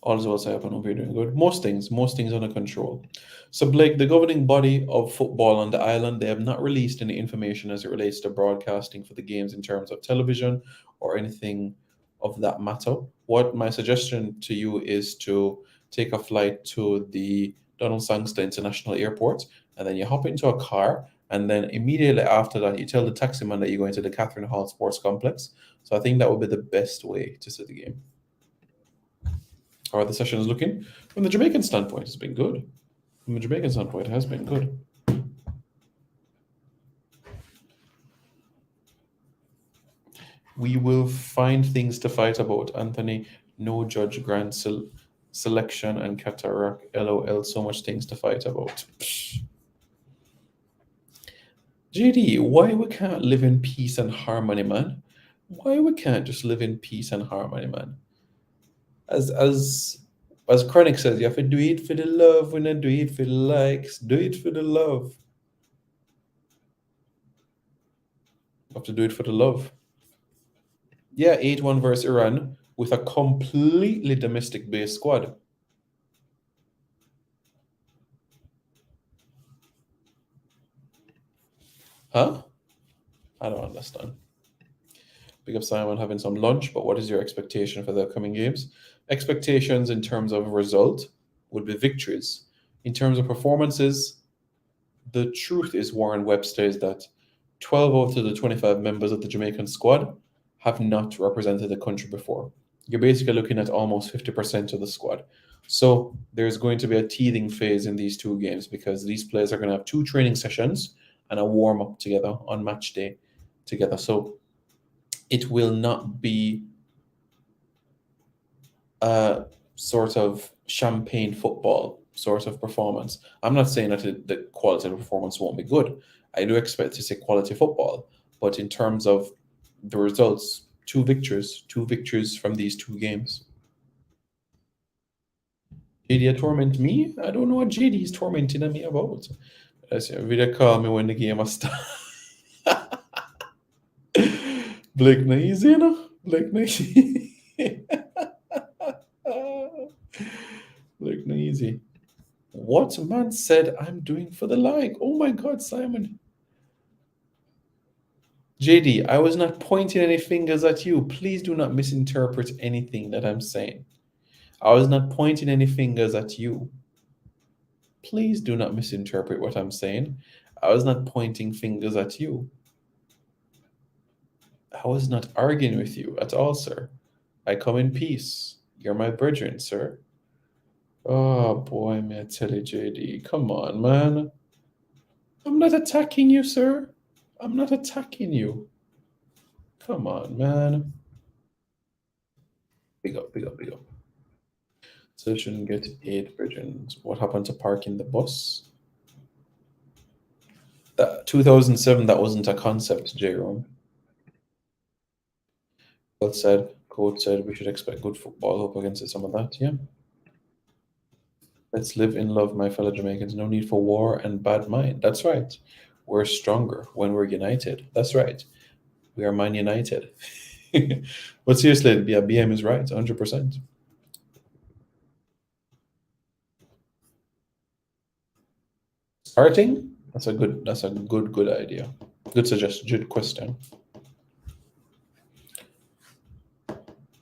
All is well, I hope you're doing good. Most things under control. So, Blake, the governing body of football on the island, they have not released any information as it relates to broadcasting for the games in terms of television or anything of that matter. What my suggestion to you is to take a flight to the Donald Sangster International Airport, and then you hop into a car, and then immediately after that, you tell the taxi man that you're going to the Catherine Hall Sports Complex. So I think that would be the best way to see the game. How are the sessions looking? From the Jamaican standpoint, it's been good. From the Jamaican standpoint, it has been good. We will find things to fight about, Anthony. No Judge Grant selection and cataract. LOL, so much things to fight about. Psh. JD, why we can't live in peace and harmony, man? Why we can't just live in peace and harmony, man? As Chronic says, you have to do it for the love, we not do it for the likes, do it for the love. You have to do it for the love. Yeah, 8-1 versus Iran with a completely domestic-based squad. Huh? I don't understand. Big up Simon having some lunch, but what is your expectation for the upcoming games? Expectations in terms of result would be victories. In terms of performances, the truth is, Warren Webster, is that 12 out of the 25 members of the Jamaican squad have not represented the country before. You're basically looking at almost 50% of the squad. So there's going to be a teething phase in these two games because these players are going to have 2 training sessions and a warm-up together on match day together. So it will not be a sort of champagne football sort of performance. I'm not saying that the quality of the performance won't be good. I do expect to see quality football, but in terms of the results, 2 victories from these 2 games. JD torment me? I don't know what JD is tormenting me about. Video call me when the game is start. Blake na easy, you know? Blake na easy. Blake na easy. What man said I'm doing for the like? Oh my God, Simon. JD, I was not pointing any fingers at you. Please do not misinterpret anything that I'm saying. I was not pointing any fingers at you. Please do not misinterpret what I'm saying. I was not pointing fingers at you. I was not arguing with you at all, sir. I come in peace. You're my brethren, sir. Oh boy, may I tell you, JD. Come on, man. I'm not attacking you, sir. I'm not attacking you. Come on, man. Big up, big up, big up. So shouldn't get 8 virgins. What happened to parking the bus? That 2007, that wasn't a concept, Jerome. Coach said we should expect good football. Hope against some of that, yeah. Let's live in love, my fellow Jamaicans. No need for war and bad mind. That's right. We're stronger when we're united. That's right. We are Man United. But seriously, yeah, BM is right, 100%. Starting? That's a good idea. Good suggestion, good question.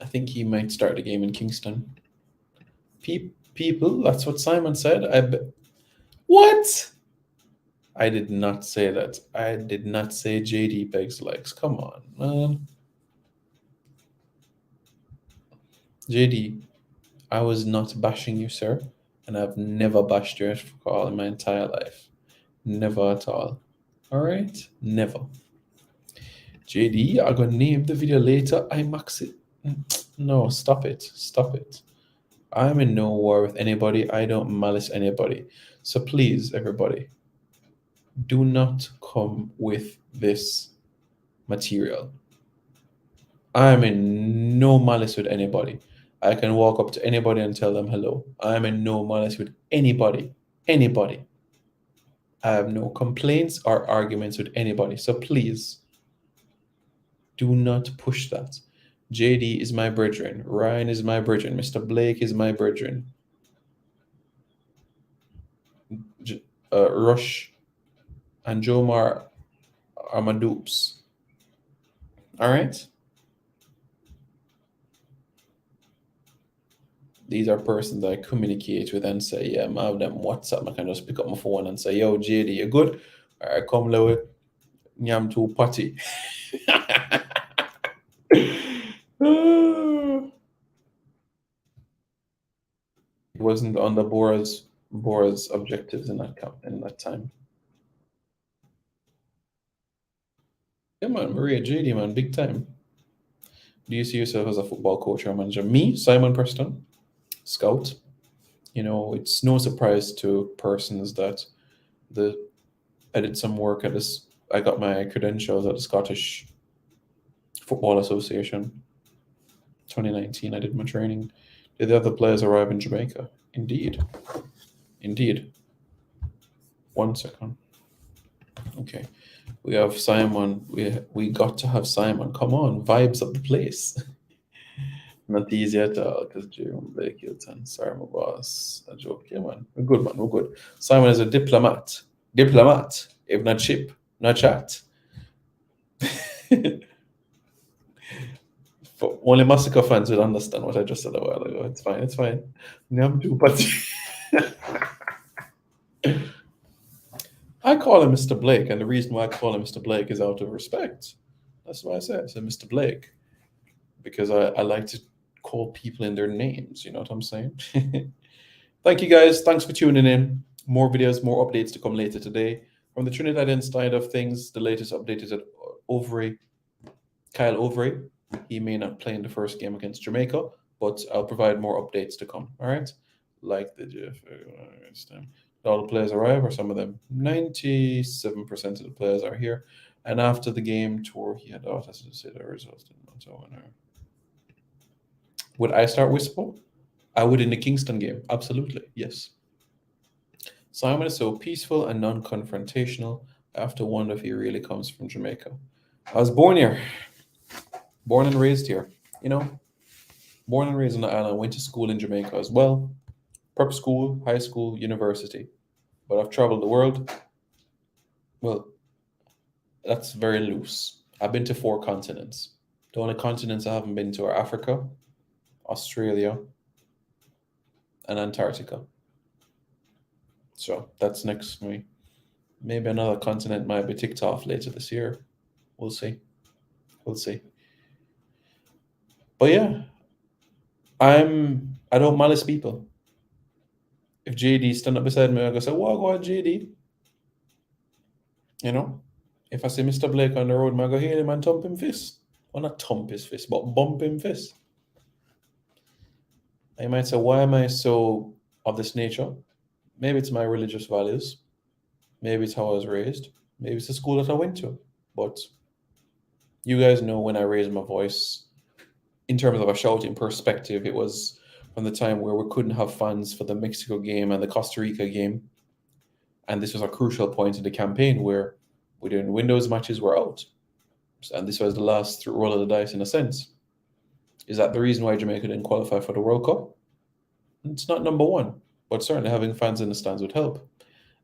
I think he might start the game in Kingston. People, that's what Simon said. What? I did not say that. I did not say JD begs likes. Come on, man. JD, I was not bashing you, sir. And I've never bashed your call in my entire life. Never at all. All right? Never. JD, I'm going to name the video later. I max it. No, stop it. Stop it. I'm in no war with anybody. I don't malice anybody. So please, everybody, do not come with this material. I'm in no malice with anybody. I can walk up to anybody and tell them hello. I'm in no malice with anybody. Anybody. I have no complaints or arguments with anybody. So please, do not push that. JD is my brethren. Ryan is my brethren. Mr. Blake is my brethren. Rush and Jomar are my dupes. All right? These are persons I communicate with and say, yeah, I have them WhatsApp. I can just pick up my phone and say, yo, JD, you good? All right, come low. Nyam to party. It wasn't under Bora's objectives in that time. Yeah, man, Maria JD, man, big time. Do you see yourself as a football coach or manager? Me, Simon Preston, scout. You know, it's no surprise to persons that I did some work at this. I got my credentials at the Scottish Football Association. 2019, I did my training. Did the other players arrive in Jamaica? Indeed. Indeed. 1 second. Okay. We have Simon. We got to have Simon. Come on, vibes of the place. Not easy at all, because Jerome Blake Hilton. Sorry, my boss. A joke. Yeah, man. We're good, man. We're good. Simon is a diplomat. Diplomat. If not chip, not chat. For only Massacre fans will understand what I just said a while ago. It's fine. It's fine. Nyam too, but I call him Mr. Blake, and the reason why I call him Mr. Blake is out of respect. That's why I said Mr. Blake, because I like to call people in their names. You know what I'm saying? Thank you guys. Thanks for tuning in. More videos, more updates to come later today. From the Trinidadian side of things, the latest update is that Kyle Overy. He may not play in the first game against Jamaica, but I'll provide more updates to come. All right? Like the GF. All the players arrive, or some of them. 97% of the players are here. And after the game tour, he had asked to say the results. Would I start Whisper? I would in the Kingston game. Absolutely. Yes. Simon is so peaceful and non-confrontational. I have to wonder if he really comes from Jamaica. I was born here. Born and raised here. You know, born and raised on the island. Went to school in Jamaica as well. Prep school, high school, university. But I've traveled the world. Well, that's very loose. I've been to 4 continents. The only continents I haven't been to are Africa, Australia, and Antarctica. So that's next to me. Maybe another continent might be ticked off later this year. We'll see. We'll see. But yeah, I don't malice people. If JD stand up beside me, I go say, "What go on, JD?" You know, if I see Mr. Blake on the road, I go hail him and thump him fist. Well, not thump his fist, but bump him fist. I might say, why am I so of this nature? Maybe it's my religious values. Maybe it's how I was raised. Maybe it's the school that I went to. But you guys know when I raised my voice, in terms of a shouting perspective, it was from the time where we couldn't have fans for the Mexico game and the Costa Rica game. And this was a crucial point in the campaign where we didn't win those matches, we're out. And this was the last roll of the dice in a sense. Is that the reason why Jamaica didn't qualify for the World Cup? It's not number one, but certainly having fans in the stands would help.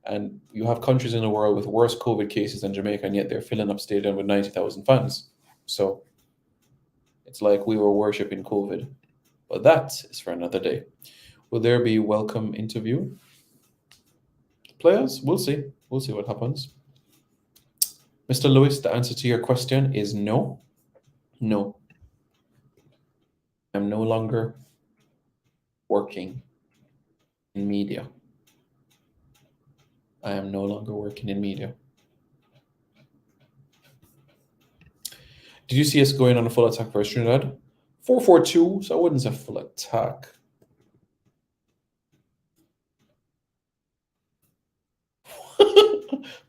And you have countries in the world with worse COVID cases than Jamaica, and yet they're filling up stadium with 90,000 fans. So it's like we were worshipping COVID. But that is for another day. Will there be welcome interview? Players? We'll see. We'll see what happens. Mr. Lewis, the answer to your question is no. No. I'm no longer working in media. I am no longer working in media. Did you see us going on a full attack versus Trinidad? 4-4-2, so I wouldn't say full attack.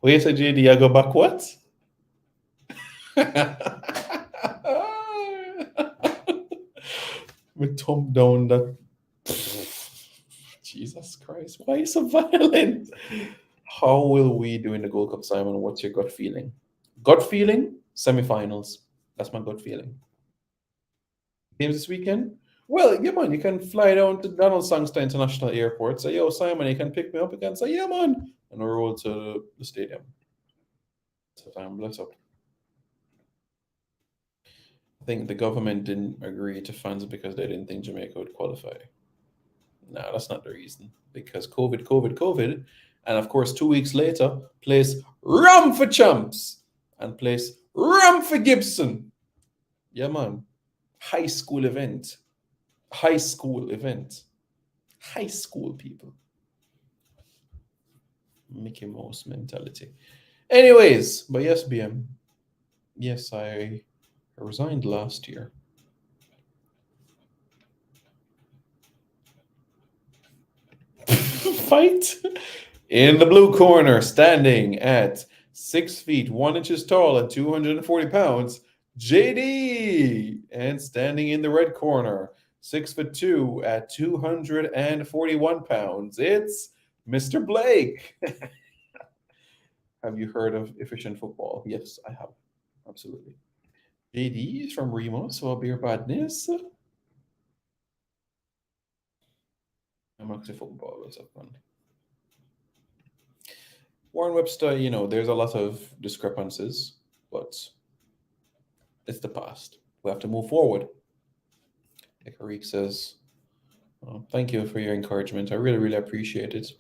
Wait, so JD, I go back what? We thumb down that. Jesus Christ, why are you so violent? How will we do in the Gold Cup, Simon? What's your gut feeling? Gut feeling? Semi-finals. That's my gut feeling. Games this weekend? Well, yeah, man, you can fly down to Donald Sangster International Airport. Say, yo, Simon, you can pick me up. You can say, yeah, man. And we roll to the stadium. So I'm bless up. I think the government didn't agree to funds because they didn't think Jamaica would qualify. No, that's not the reason. Because COVID. And of course, 2 weeks later, place Ram for Champs and place Ram for Gibson. Yeah, man. High school event. High school event. High school people. Mickey Mouse mentality. Anyways, but yes, BM. Yes, I resigned last year. Fight in the blue corner, standing at 6 feet 1 inches tall and 240 pounds, JD, and standing in the red corner, 6'2" at 241 pounds, it's Mr. Blake. Have you heard of efficient football? Yes, I have. Absolutely. JD is from Remo, so I'll be your badness. I'm actually football. What's up, man? Warren Webster, there's a lot of discrepancies, but it's the past. We have to move forward. Like Arik says, thank you for your encouragement. I really, really appreciate it.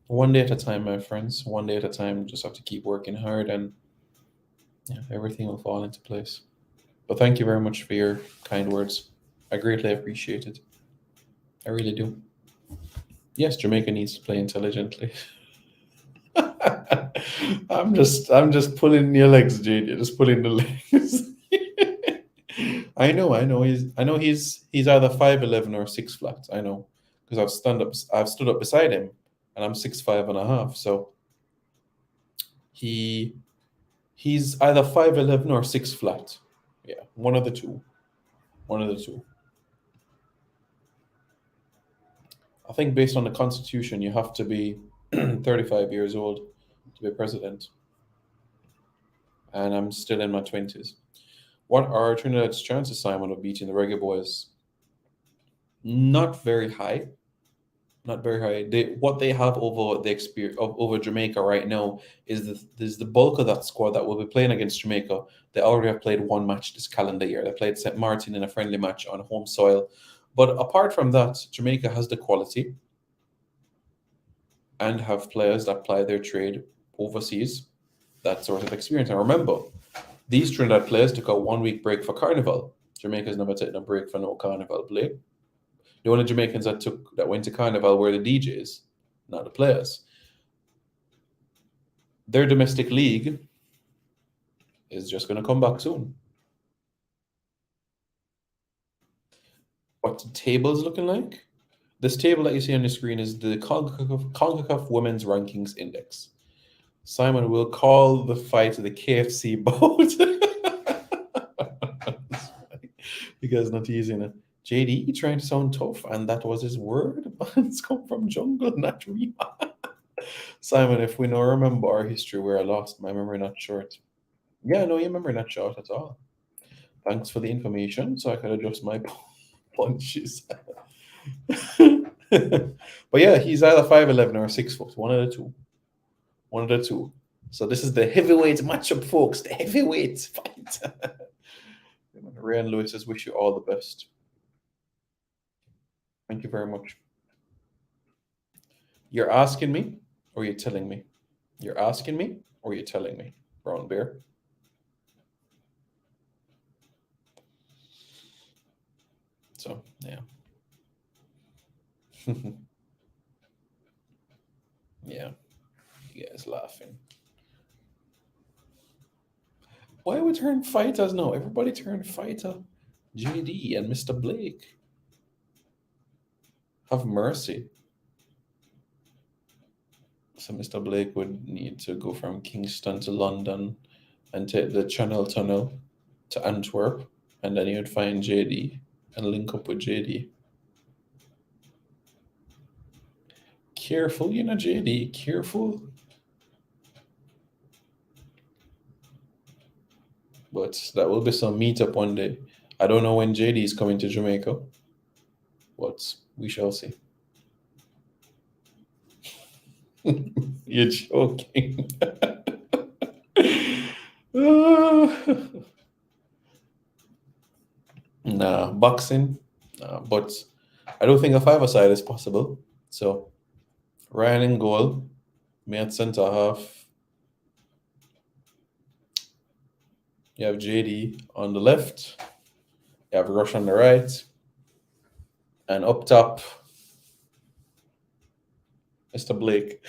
One day at a time, my friends. One day at a time. Just have to keep working hard and everything will fall into place. But thank you very much for your kind words. I greatly appreciate it. I really do. Yes, Jamaica needs to play intelligently. I'm just pulling your legs, Jade. You're just pulling the legs. I know. He's either 5'11" or 6 flat. I know because I've stood up beside him, and I'm 6'5.5". So he's either 5'11" or 6 flat. Yeah, one of the two. I think based on the Constitution, you have to be 35 years old to be president. And I'm still in my 20s. What are Trinidad's chances, Simon, of beating the Reggae Boys? Not very high. Not very high. What they have over the experience over Jamaica right now is the bulk of that squad that will be playing against Jamaica. They already have played one match this calendar year. They played St. Martin in a friendly match on home soil. But apart from that, Jamaica has the quality and have players that ply their trade overseas, that sort of experience. And remember, these Trinidad players took a 1 week break for Carnival. Jamaica's never taken a break for no Carnival play. The only Jamaicans that went to Carnival were the DJs, not the players. Their domestic league is just going to come back soon. What the table is looking like? This table that you see on the screen is the CONCACAF Women's Rankings Index. Simon will call the fight the KFC bout. Because not easy enough. JD trying to sound tough, and that was his word. It's come from jungle, not Rima. Simon, if we don't remember our history, we're lost. My memory not short. Yeah, no, your memory not short at all. Thanks for the information, so I could adjust my punches. But yeah, he's either 5'11" or 6 foot. One of the two. So this is the heavyweight matchup, folks. The heavyweight fight. Ray and Lewis says, wish you all the best. Thank you very much. You're asking me or you're telling me? You're asking me or you're telling me, Brown Bear? So, yeah. Yeah. You guys laughing. Why we turn fighters now? Everybody turn fighter. JD and Mr. Blake. Have mercy. So Mr. Blake would need to go from Kingston to London and take the Channel Tunnel to Antwerp, and then he would find JD and link up with JD. Careful, JD, careful. But that will be some meetup one day. I don't know when JD is coming to Jamaica, but we shall see. You're joking. Nah, boxing. But I don't think a five-a-side is possible. So Ryan in goal, me at centre half. You have JD on the left. You have Rush on the right. And up top, Mr. Blake.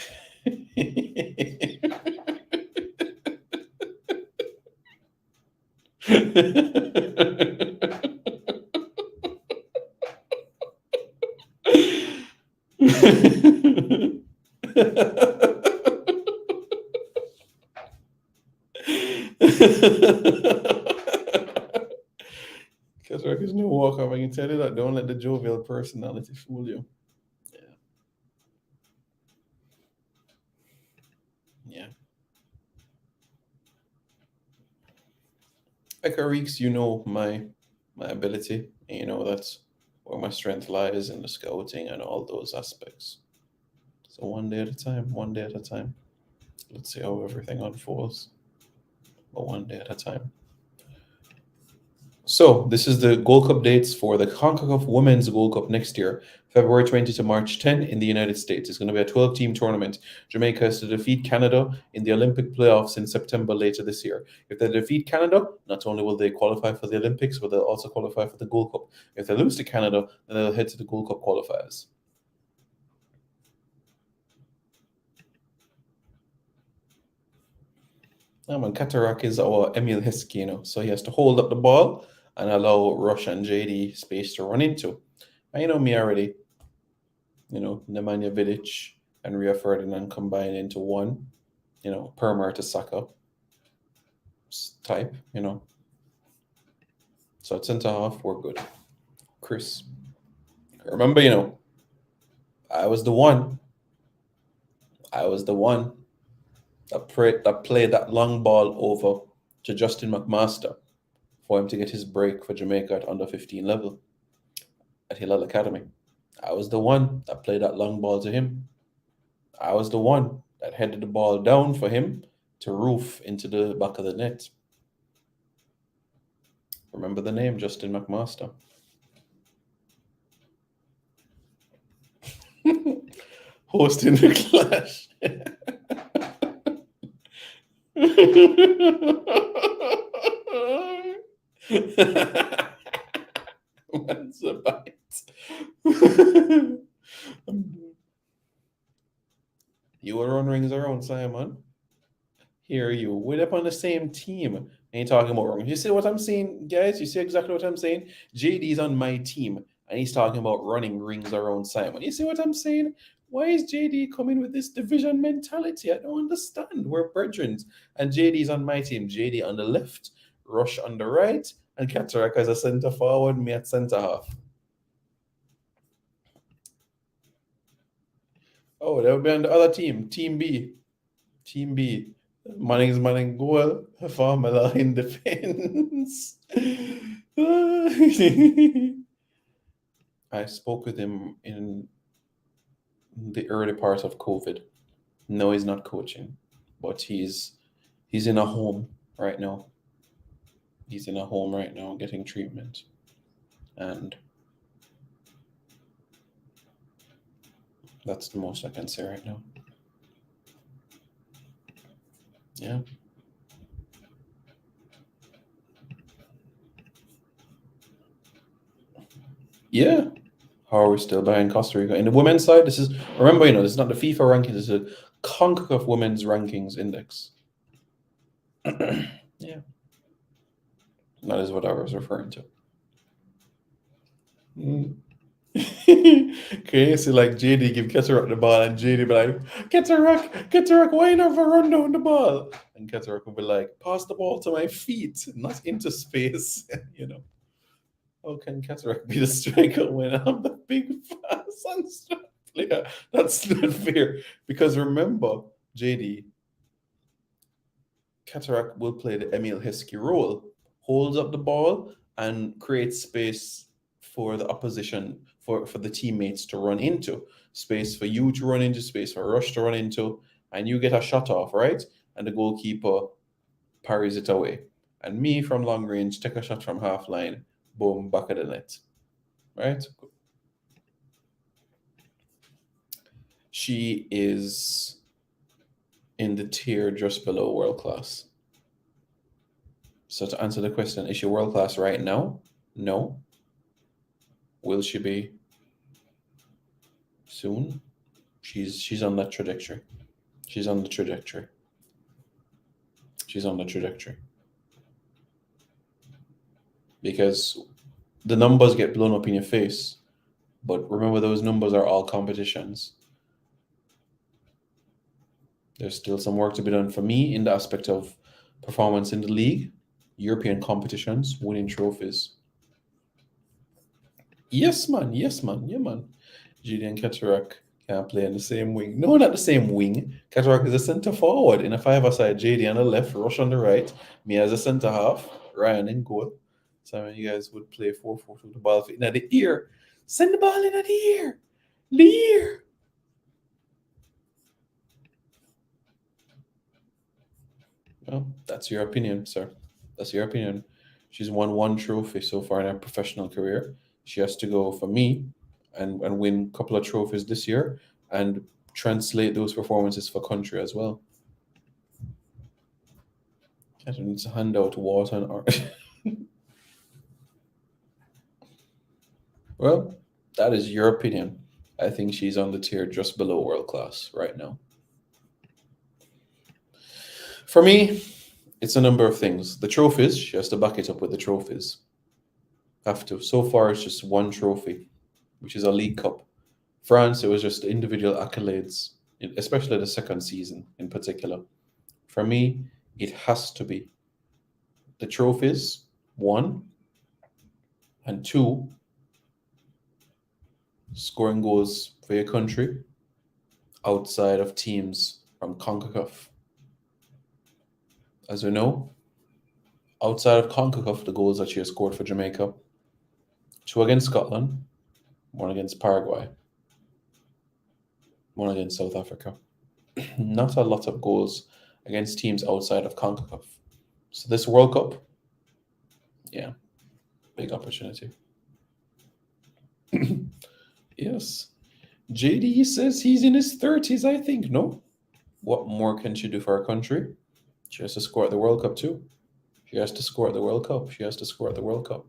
Because there's no walk up. I can tell you that. Don't let the jovial personality fool you. Yeah. Reeks, my ability. And that's where my strength lies in the scouting and all those aspects. So one day at a time, one day at a time. Let's see how everything unfolds. But one day at a time. So this is the Gold Cup dates for the CONCACAF Women's Gold Cup next year, February 20 to March 10 in the United States. It's going to be a 12-team tournament. Jamaica has to defeat Canada in the Olympic playoffs in September later this year. If they defeat Canada, not only will they qualify for the Olympics, but they'll also qualify for the Gold Cup. If they lose to Canada, then they'll head to the Gold Cup qualifiers. Cataract is our Emil Heskey, so he has to hold up the ball and allow Rush and JD space to run into. And me already, Nemanja Vidic and Ria Ferdinand combine into one, Permer to Saka type, So at centre half, we're good. Chris. Remember, I was the one that played that long ball over to Justin McMaster for him to get his break for Jamaica at under 15 level at Hillel Academy. I was the one that played that long ball to him. I was the one that headed the ball down for him to roof into the back of the net. Remember the name, Justin McMaster. Hosting the clash. What's a bite? You will run rings around, Simon. Here you. We're up on the same team. Ain't talking about wrong. You see what I'm saying, guys? You see exactly what I'm saying? JD's on my team, and he's talking about running rings around Simon. You see what I'm saying? Why is JD coming with this division mentality? I don't understand. We're brethren. And JD's on my team. JD on the left, Rush on the right, and Cataract as a centre forward, me at centre half. Oh, they'll be on the other team, Team B. Team B. Manning's Manning goal, Formula in defense. I spoke with him in the early part of COVID. No, he's not coaching, but he's in a home right now. He's in a home right now getting treatment. And that's the most I can say right now. Yeah. Yeah. How are we still behind Costa Rica? In the women's side, this is, remember, this is not the FIFA rankings, this is a CONCACAF Women's Rankings Index. Yeah. That is what I was referring to. Okay, so like JD give Cataract the ball, and JD be like, Cataract, why you never run down the ball? And Cataract will be like, pass the ball to my feet, not into space. You know, how can Cataract be the striker when I'm the big fast and strong player? That's not fair. Because remember, JD, Cataract will play the Emil Heskey role, holds up the ball and creates space for the opposition, for the teammates to run into, space for you to run into, space for Rush to run into, and you get a shot off, right? And the goalkeeper parries it away. And me from long range, take a shot from half line, boom, back of the net, right? She is in the tier just below world class. So to answer the question, is she world class right now? No. Will she be soon? She's on that trajectory. She's on the trajectory. She's on the trajectory. Because the numbers get blown up in your face. But remember, those numbers are all competitions. There's still some work to be done for me in the aspect of performance in the league, European competitions, winning trophies. Yes, man. Yes, man. Yeah, man. JD and Cataract can't play in the same wing. No, not the same wing. Cataract is a centre forward in a five-a-side. JD on the left, Rush on the right. Me as a centre half. Ryan in goal. So you guys would play 4-4 with the ball in the ear. Send the ball in at the ear. The ear. Well, that's your opinion, sir. That's your opinion. She's won one trophy so far in her professional career. She has to go for me and win a couple of trophies this year and translate those performances for country as well. I don't need to hand out water and art. Well, that is your opinion. I think she's on the tier just below world class right now. For me, it's a number of things. The trophies, she has to back it up with the trophies. Have to. So far, it's just one trophy, which is a League Cup. France, it was just individual accolades, especially the second season in particular. For me, it has to be the trophies, one, and two, scoring goals for your country outside of teams from CONCACAF. As we know, outside of CONCACAF, the goals that she has scored for Jamaica, 2 against Scotland, 1 against Paraguay, 1 against South Africa. Not a lot of goals against teams outside of CONCACAF. So this World Cup, yeah, big opportunity. Yes. JD says he's in his 30s, I think. No? What more can she do for her country? She has to score at the World Cup too. She has to score at the World Cup. She has to score at the World Cup.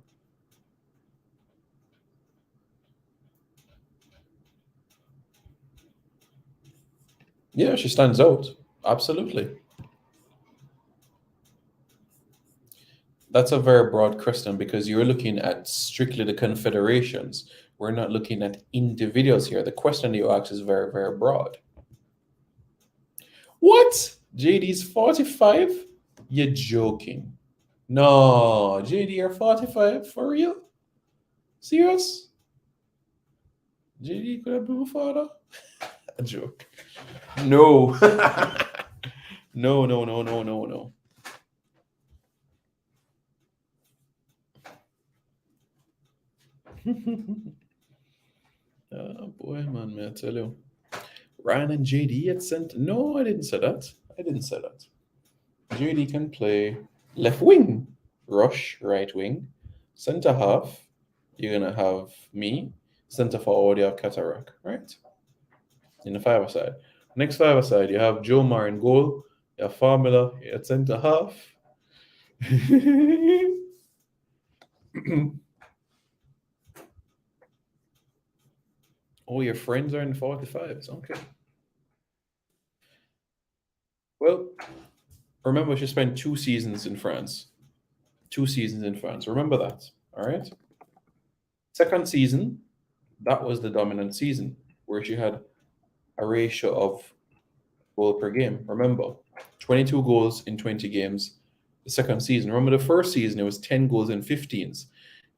Yeah, she stands out. Absolutely. That's a very broad question because you're looking at strictly the confederations. We're not looking at individuals here. The question you ask is very, very broad. What? JD's 45? You're joking. No, JD, you're 45? For real? Serious? JD could have been a father? A joke. No. No, no, no, no, no, no. Oh boy, man, may I tell you. Ryan and JD at center. No, I didn't say that. I didn't say that. JD can play left wing, Rush right wing, center half. You're gonna have me, center forward. You have Cataract, right? In the five-a-side. Next five-a-side, you have Joe Mar in goal. You have Formula at center half. Oh, your friends are in 45s. Okay. Well, remember she spent 2 seasons in France. 2 seasons in France. Remember that. All right. Second season, That was the dominant season where she had a ratio of goal per game. Remember, 22 goals in 20 games. The second season. Remember the first season, it was 10 goals in 15s.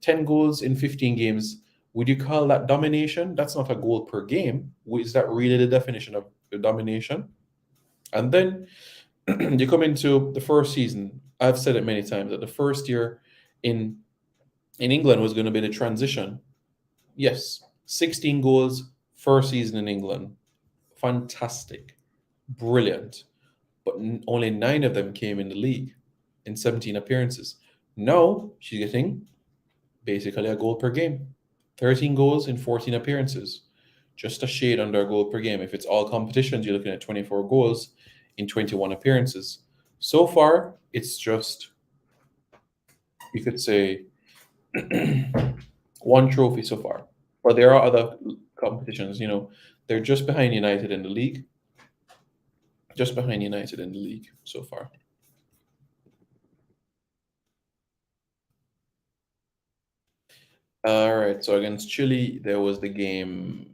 10 goals in 15 games. Would you call that domination? That's not a goal per game. Is that really the definition of the domination? And then you come into the first season. I've said it many times that the first year in England was going to be the transition. Yes, 16 goals, first season in England. Fantastic. Brilliant. But only 9 of them came in the league in 17 appearances. Now she's getting basically a goal per game. 13 goals in 14 appearances. Just a shade under a goal per game. If it's all competitions, you're looking at 24 goals in 21 appearances. So far, it's just, you could say, one trophy so far. But there are other competitions, they're just behind United in the league. Just behind United in the league so far. All right, so against Chile, there was the game.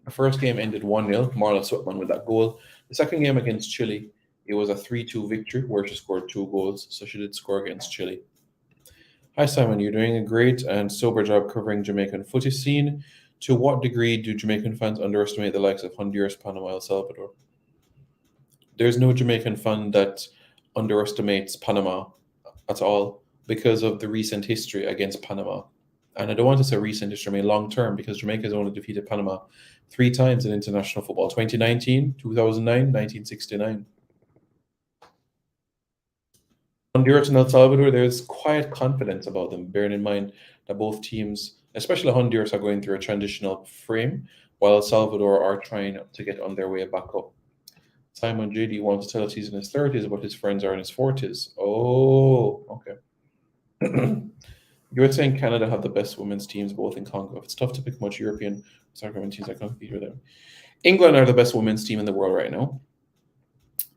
The first game ended 1-0, Marla Sutman with that goal. The second game against Chile, it was a 3-2 victory where she scored 2 goals, so she did score against Chile. Hi, Simon. You're doing a great and sober job covering Jamaican footy scene. To what degree do Jamaican fans underestimate the likes of Honduras, Panama, El Salvador? There's no Jamaican fan that underestimates Panama at all because of the recent history against Panama. And I don't want to say recent history, I mean long term, because Jamaica has only defeated Panama 3 times in international football: 2019, 2009, 1969. Honduras and El Salvador, there's quiet confidence about them, bearing in mind that both teams, especially Honduras, are going through a transitional frame, while El Salvador are trying to get on their way back up. Simon JD wants to tell us he's in his 30s, but his friends are in his 40s. Oh, okay. You were saying Canada have the best women's teams, both in CONCACAF. It's tough to pick much European soccer women's teams that can compete with them. England are the best women's team in the world right now.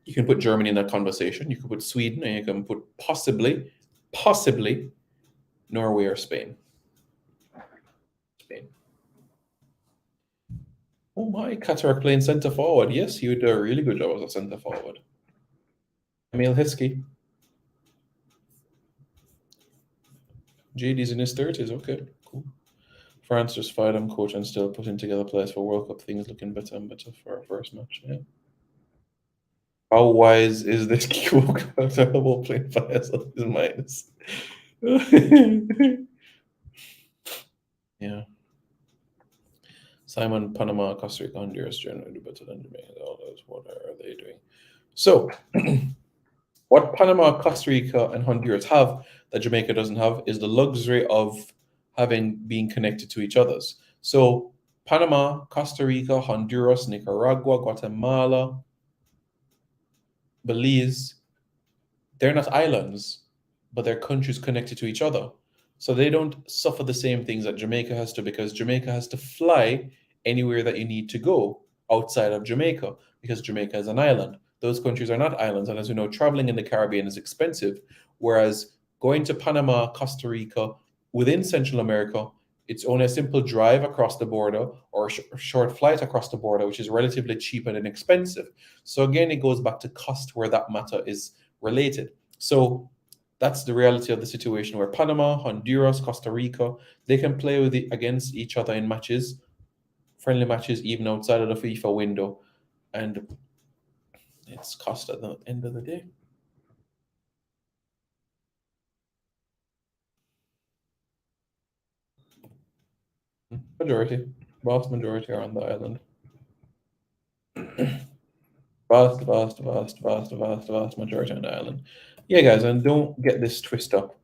You can put Germany in that conversation. You can put Sweden, and you can put possibly Norway or Spain. Oh my, Qatar playing centre forward. Yes, he would do a really good job as a centre forward. Emil Heskey. JD's in his 30s. Okay, cool. France just fired him, coach, and still putting together players for World Cup. Things looking better and better for our first match. Yeah. How wise is this Kiko playing players on his minds? Yeah. Simon, Panama, Costa Rica, Honduras generally do better than Jamaica. All those, what are they doing? So, what Panama, Costa Rica, and Honduras have that Jamaica doesn't have is the luxury of being connected to each other's. So, Panama, Costa Rica, Honduras, Nicaragua, Guatemala, Belize, they're not islands, but they're countries connected to each other. So they don't suffer the same things that Jamaica has to, because Jamaica has to fly anywhere that you need to go outside of Jamaica, because Jamaica is an island. Those countries are not islands. And as we know, traveling in the Caribbean is expensive, whereas going to Panama, Costa Rica, within Central America, it's only a simple drive across the border or a short flight across the border, which is relatively cheap and inexpensive. So again, it goes back to cost where that matter is related. So that's the reality of the situation where Panama, Honduras, Costa Rica, they can play against each other in matches, friendly matches, even outside of the FIFA window. And it's cost at the end of the day. Vast majority are on the island. Vast majority on the island. Yeah, guys, and don't get this twisted up.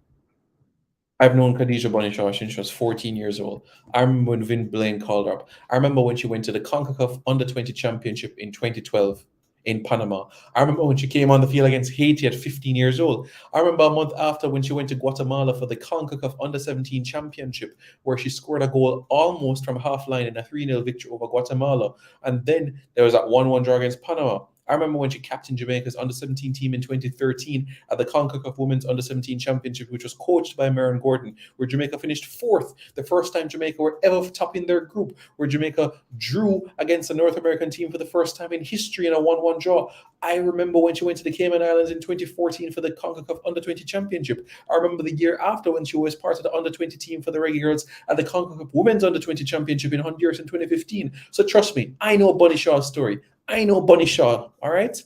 I've known Khadija Bonishaw since she was 14 years old. I remember when Vin Blaine called her up. I remember when she went to the CONCACAF Under-20 Championship in 2012 in Panama. I remember when she came on the field against Haiti at 15 years old. I remember a month after when she went to Guatemala for the CONCACAF Under-17 Championship, where she scored a goal almost from half line in a 3-0 victory over Guatemala. And then there was that 1-1 draw against Panama. I remember when she captained Jamaica's under-17 team in 2013 at the CONCACAF Women's Under-17 Championship, which was coached by Maren Gordon, where Jamaica finished 4th, the first time Jamaica were ever topping their group, where Jamaica drew against a North American team for the first time in history in a 1-1 draw. I remember when she went to the Cayman Islands in 2014 for the CONCACAF Under-20 Championship. I remember the year after when she was part of the Under-20 team for the Reggae Girls at the CONCACAF Women's Under-20 Championship in Honduras in 2015. So trust me, I know Bunny Shaw's story. I know Bunny Shaw, all right?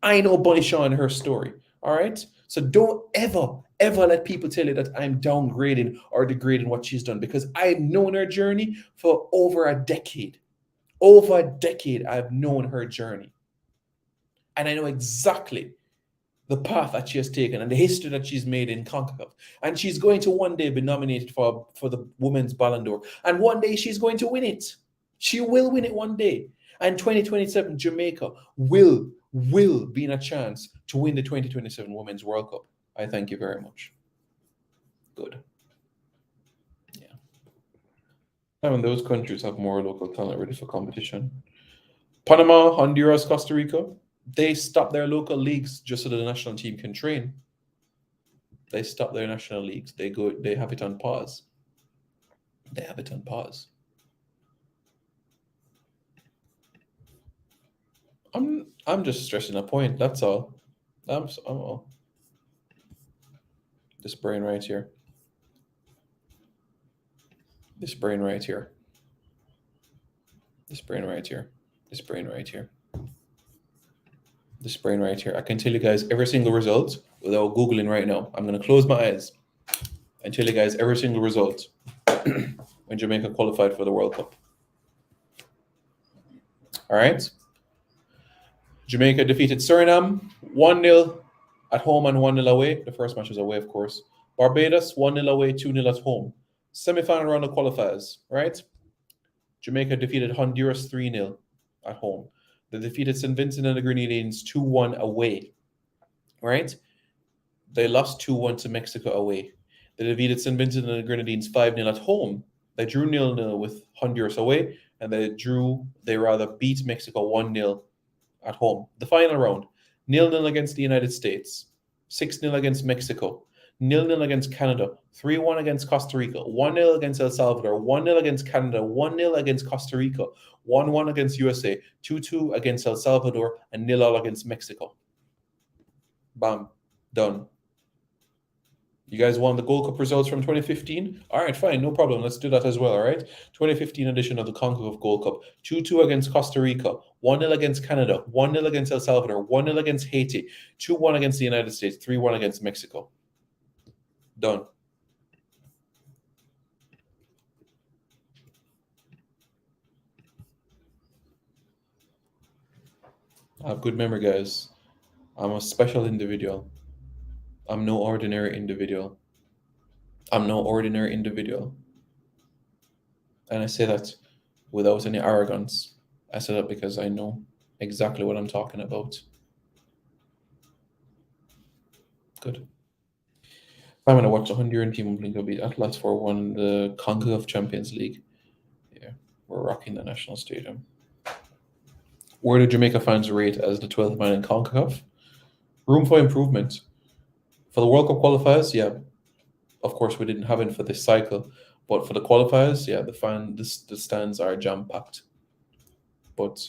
I know Bunny Shaw and her story, all right? So don't ever let people tell you that I'm downgrading or degrading what she's done, because I've known her journey for over a decade. Over a decade, I've known her journey. And I know exactly the path that she has taken and the history that she's made in CONCACAF. And she's going to one day be nominated for the Women's Ballon d'Or. And one day she's going to win it. She will win it one day. And 2027, Jamaica will be in a chance to win the 2027 Women's World Cup. I thank you very much. Good. Yeah. I mean, those countries have more local talent ready for competition. Panama, Honduras, Costa Rica, they stop their local leagues just so that the national team can train. They stop their national leagues. They have it on pause. They have it on pause. I'm just stressing a point. That's all. I'm all. This brain right here. This brain right here. This brain right here. This brain right here. This brain right here. I can tell you guys every single result without Googling right now. I'm going to close my eyes and tell you guys every single result when Jamaica qualified for the World Cup. All right. Jamaica defeated Suriname 1-0 at home and 1-0 away. The first match was away, of course. Barbados 1-0 away, 2-0 at home. Semi-final round of qualifiers, right? Jamaica defeated Honduras 3-0 at home. They defeated St. Vincent and the Grenadines 2-1 away, right? They lost 2-1 to Mexico away. They defeated St. Vincent and the Grenadines 5-0 at home. They drew 0-0 with Honduras away, and they beat Mexico 1-0 at home. The final round, 0-0 against the United States, 6-0 against Mexico, 0-0 against Canada, 3-1 against Costa Rica, 1-0 against El Salvador, 1-0 against Canada, 1-0 against Costa Rica, 1-1 against USA, 2-2 against El Salvador, and 0-0 against Mexico. Bam. Done. You guys want the Gold Cup results from 2015? All right, fine, no problem. Let's do that as well, all right? 2015 edition of the CONCACAF Gold Cup. 2-2 against Costa Rica, 1-0 against Canada, 1-0 against El Salvador, 1-0 against Haiti, 2-1 against the United States, 3-1 against Mexico. Done. I have good memory, guys. I'm a special individual. I'm no ordinary individual. I'm no ordinary individual. And I say that without any arrogance. I say that because I know exactly what I'm talking about. Good. I'm going to watch the Honduran team Blinko beat Atlas 4-1 in the CONCACAF Champions League. Yeah, we're rocking the national stadium. Where do Jamaica fans rate as the 12th man in CONCACAF? Room for improvement. For the World Cup qualifiers, yeah, of course we didn't have it for this cycle, but for the qualifiers, yeah, the stands are jam-packed. But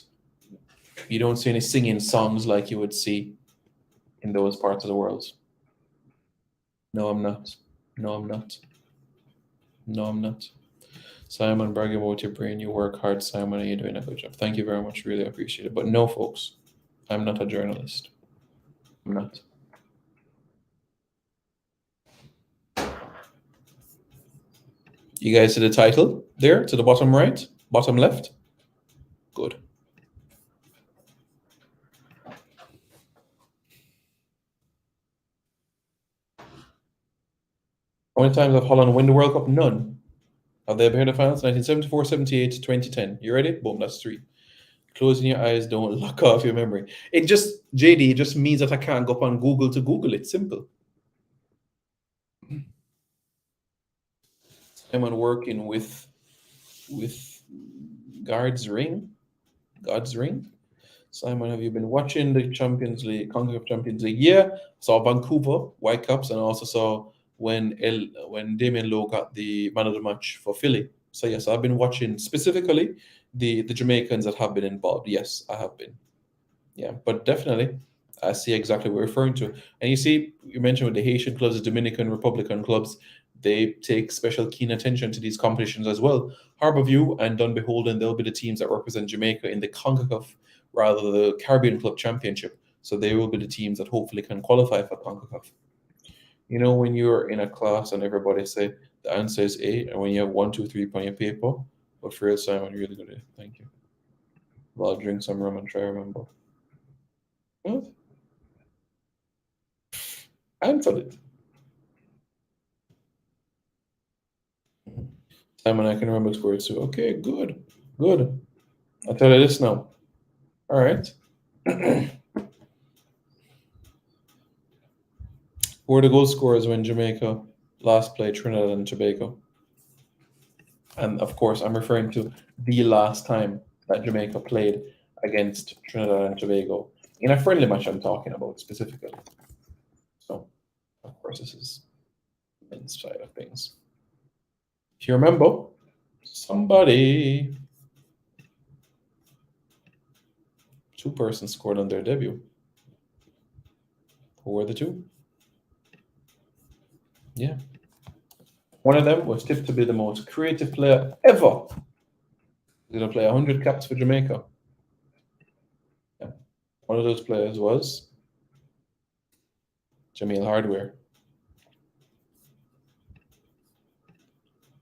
you don't see any singing songs like you would see in those parts of the world. No, I'm not. No, I'm not. No, I'm not. Simon, bragging about your brain. You work hard, Simon, and you're doing a good job. Thank you very much. Really appreciate it. But no, folks, I'm not a journalist. I'm not. You guys see the title there to the bottom right, bottom left? Good. How many times have Holland won the World Cup? None. Have they appeared in the finals? 1974, 78, 2010. You ready? Boom, that's 3. Closing your eyes, don't lock off your memory. It just, JD, it just means that I can't go up on Google to Google it. Simple. I'm working with God's ring. Simon, have you been watching the Champions League, CONCACAF Champions League? Yeah, saw Vancouver Whitecaps, and I also saw when Damien Lowe got the man of the match for Philly. So yes, I've been watching specifically the Jamaicans that have been involved. Yes, I have been. Yeah, but definitely, I see exactly what you're referring to. And you see, you mentioned with the Haitian clubs, the Dominican Republican clubs, they take special keen attention to these competitions as well. Harborview and Dunbeholden, they'll be the teams that represent Jamaica in the CONCACAF, rather the Caribbean Club Championship. So they will be the teams that hopefully can qualify for CONCACAF. You know, when you're in a class and everybody say the answer is A, and when you have 1, 2, 3 on your paper, but for real, Simon, you're really good. Thank you. Well, I'll drink some rum and try to remember. What? Answered it. Simon, I can remember scores too. Okay, good. Good. I'll tell you this now. All right. Who were the goal scorers when Jamaica last played Trinidad and Tobago? And of course, I'm referring to the last time that Jamaica played against Trinidad and Tobago in a friendly match. I'm talking about specifically. So, of course, this is the men's side of things. If you remember, somebody, two persons scored on their debut. Who were the two? Yeah. One of them was tipped to be the most creative player ever. He's going to play 100 caps for Jamaica. Yeah. One of those players was Jamil Hardware.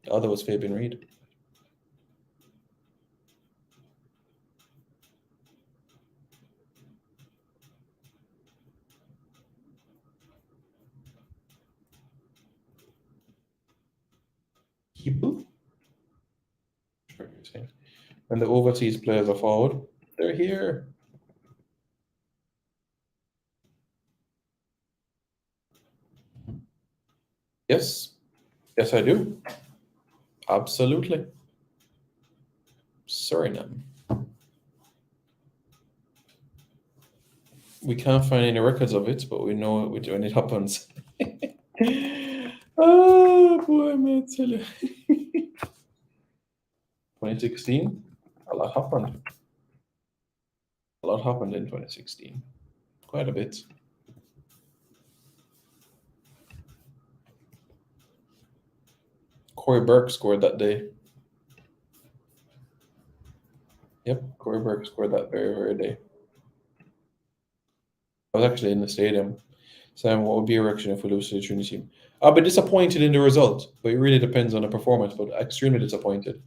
The other was Fabian Reed. People? When the overseas players are forward, they're here. Yes. Yes, I do. Absolutely. Suriname. We can't find any records of it, but we know it when it happens. Oh boy, man, tell you. 2016, a lot happened. A lot happened in 2016. Quite a bit. Corey Burke scored that day. Yep, Corey Burke scored that very, very day. I was actually in the stadium. Sam, what would be your reaction if we lose to the Trinity team? I'll be disappointed in the result, but it really depends on the performance, but extremely disappointed.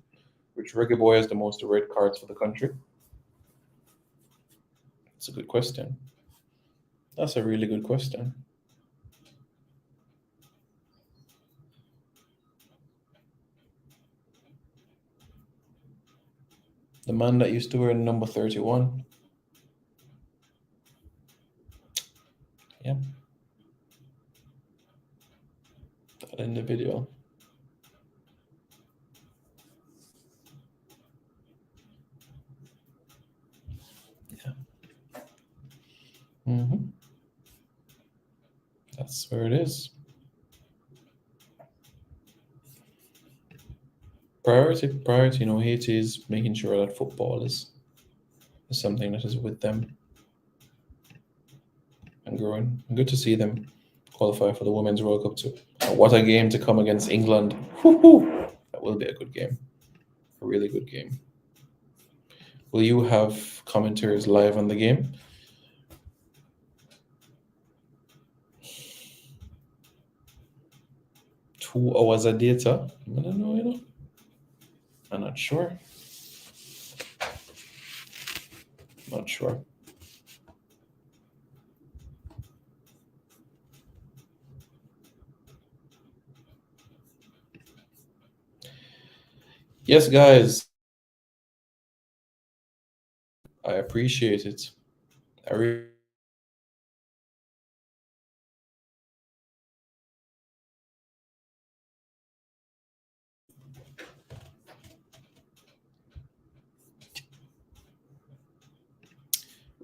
Which Reggae Boy has the most red cards for the country? That's a good question. That's a really good question. The man that used to wear number 31. Yeah. That individual. Yeah. That's where it is. Priority, Haiti is making sure that football is something that is with them and growing. Good to see them qualify for the Women's World Cup too. What a game to come against England. Woo-hoo! That will be a good game. A really good game. Will you have commentaries live on the game? Two hours of data? I don't know, I'm not sure. Not sure. Yes, guys. I appreciate it. I really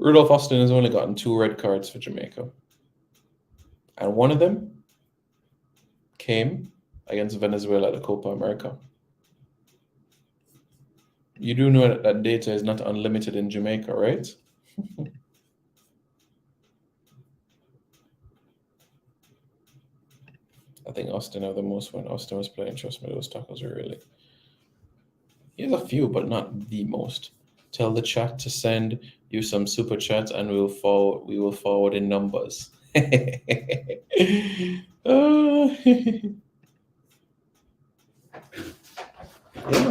Rudolph Austin has only gotten 2 red cards for Jamaica. And one of them came against Venezuela at the Copa America. You do know that data is not unlimited in Jamaica, right? I think Austin had the most when Austin was playing. Trust me, those tackles were really. He has a few, but not the most. Tell the chat to send you some super chats, and we will forward in numbers. Yeah,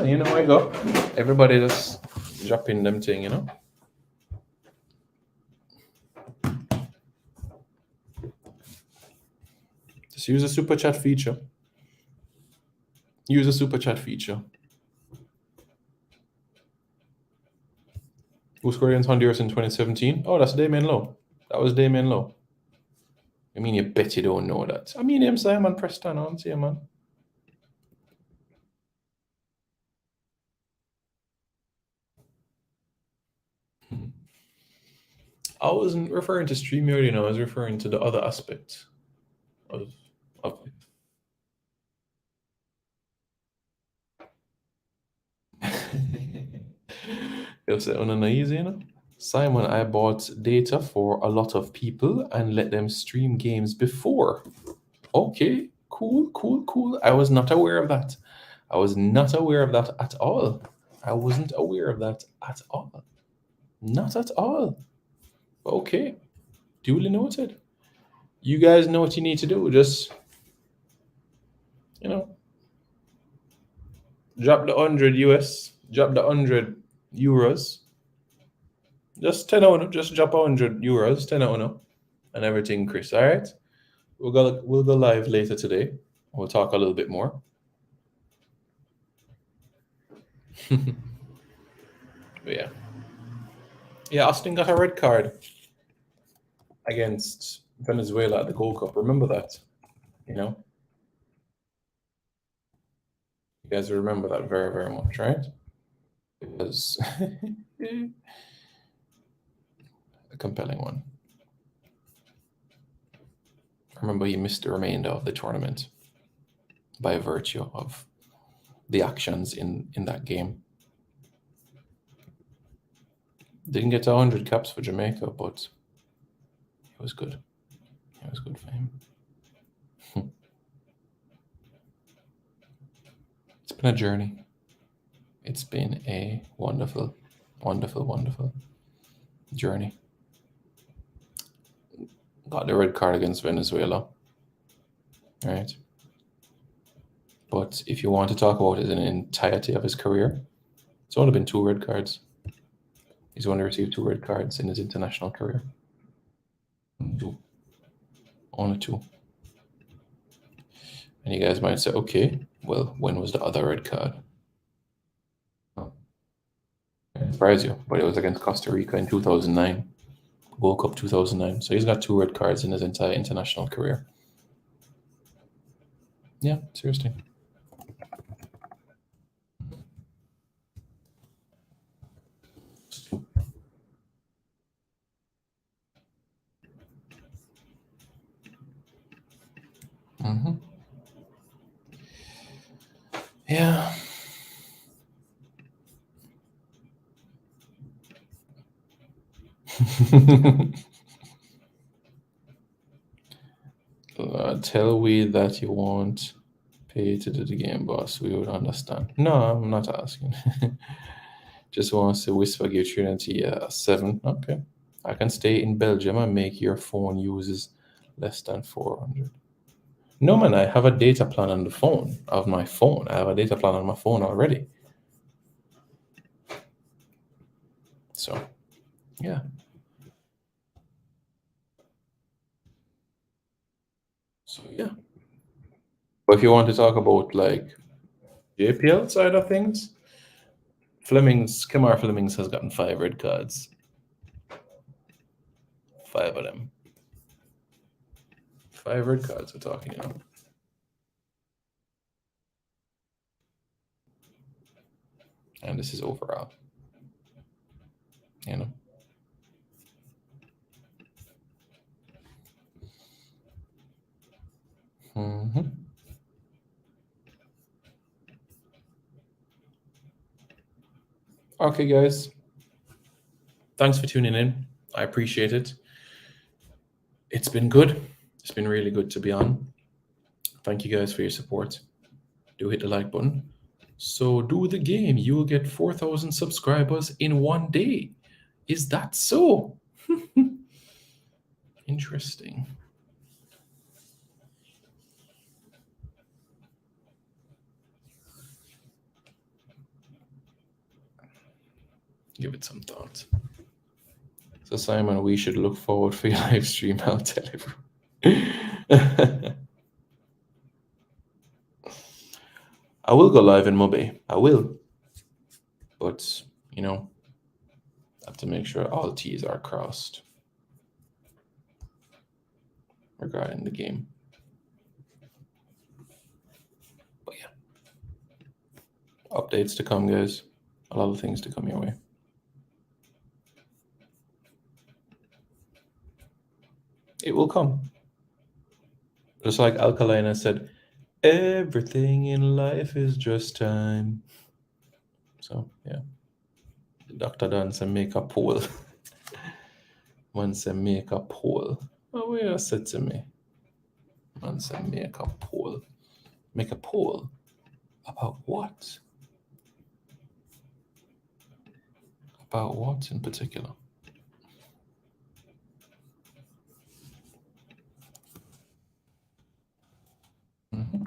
you know I go. Everybody just dropping them thing, you know. Just use the super chat feature. Use the super chat feature. Who scored against Honduras in 2017? Oh, that's Damien Lowe. That was Damien Lowe. I mean, you bet you don't know that. I mean, him Simon Preston on, see, man. I wasn't referring to StreamYard, you know, I was referring to the other aspect of it. You'll say, oh, no, easy, you know? Simon, I bought data for a lot of people and let them stream games before. Okay, cool. I was not aware of that. I was not aware of that at all. I wasn't aware of that at all. Not at all. Okay, duly noted. You guys know what you need to do. Just, you know, drop the 100 US, drop the 100 euros. Just 10 on, just drop 100 euros, 10 on, and everything, Chris. All right, we'll go live later today. We'll talk a little bit more. But yeah, Austin got a red card against Venezuela at the Gold Cup. Remember that, you know. You guys remember that very, very much, right? It was a compelling one. I remember he missed the remainder of the tournament by virtue of the actions in that game. Didn't get 100 caps for Jamaica, but it was good. It was good for him. It's been a journey. It's been a wonderful, wonderful, wonderful journey. Got the red card against Venezuela, right? But if you want to talk about it in the entirety of his career, it's only been 2 red cards. He's only received 2 red cards in his international career. 2. Only 2. And you guys might say, okay, well, when was the other red card? Oh. I surprise you, but it was against Costa Rica in 2009. Gold Cup 2009. So he's got 2 red cards in his entire international career. Yeah, seriously. Mm-hmm. Yeah. Tell we that you won't pay to do the game, boss. We would understand. No, I'm not asking. Just wants to whisper, give Trinity a 7. Okay. I can stay in Belgium and make your phone uses less than 400. No, man, I have a data plan on the phone of my phone. I have a data plan on my phone already. So, yeah. So, yeah. But if you want to talk about like JPL side of things, Kemar Flemings has gotten 5 red cards. 5 of them. 5 red cards we're talking about. And this is overall. You know? Okay, guys. Thanks for tuning in. I appreciate it. It's been good. It's been really good to be on. Thank you guys for your support. Do hit the like button. So do the game. You will get 4,000 subscribers in one day. Is that so? Interesting. Give it some thought. So Simon, we should look forward for your live stream. I'll tell everyone. I will go live in Mobe. I will. But, you know, I have to make sure all T's are crossed regarding the game. But yeah. Updates to come, guys. A lot of things to come your way. It will come. Just like Alcalina said, everything in life is just time. So, yeah. Dr. Dan said, make a poll. Man said, make a poll. Oh, yeah, said to me. Man said, make a poll. Make a poll? About what? About what in particular? Mm-hmm.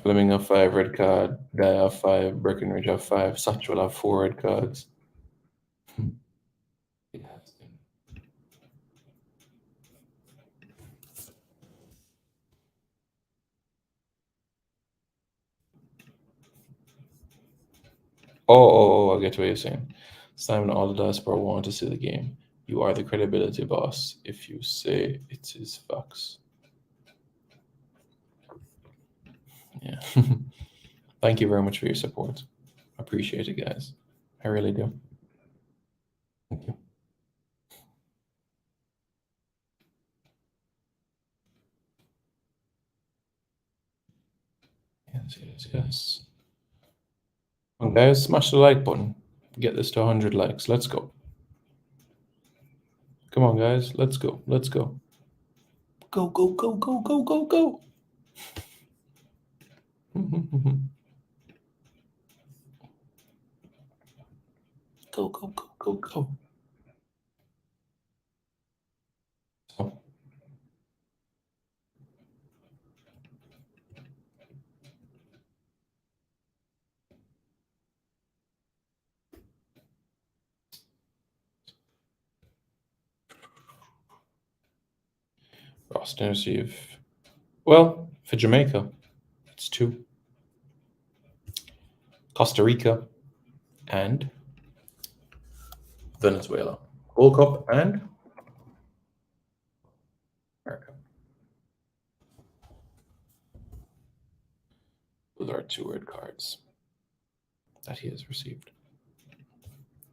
Fleming have 5 red card, Guy have 5, Breckenridge have 5, Satchel have 4 red cards. It has been. Oh, I get what you're saying. Simon, all the diaspora want to see the game. You are the credibility boss if you say it is facts. Yeah. Thank you very much for your support. Appreciate it, guys. I really do. Thank you. Yes. Come on, guys, smash the like button. Get this to 100 likes. Let's go. Come on, guys. Let's go. Let's go. Go, go, go, go, go, go, go. Go, go, go, go, go. So, Boston receive. Well, for Jamaica, it's 2. Costa Rica and Venezuela. Gold Cup and America. Those are 2 red cards that he has received.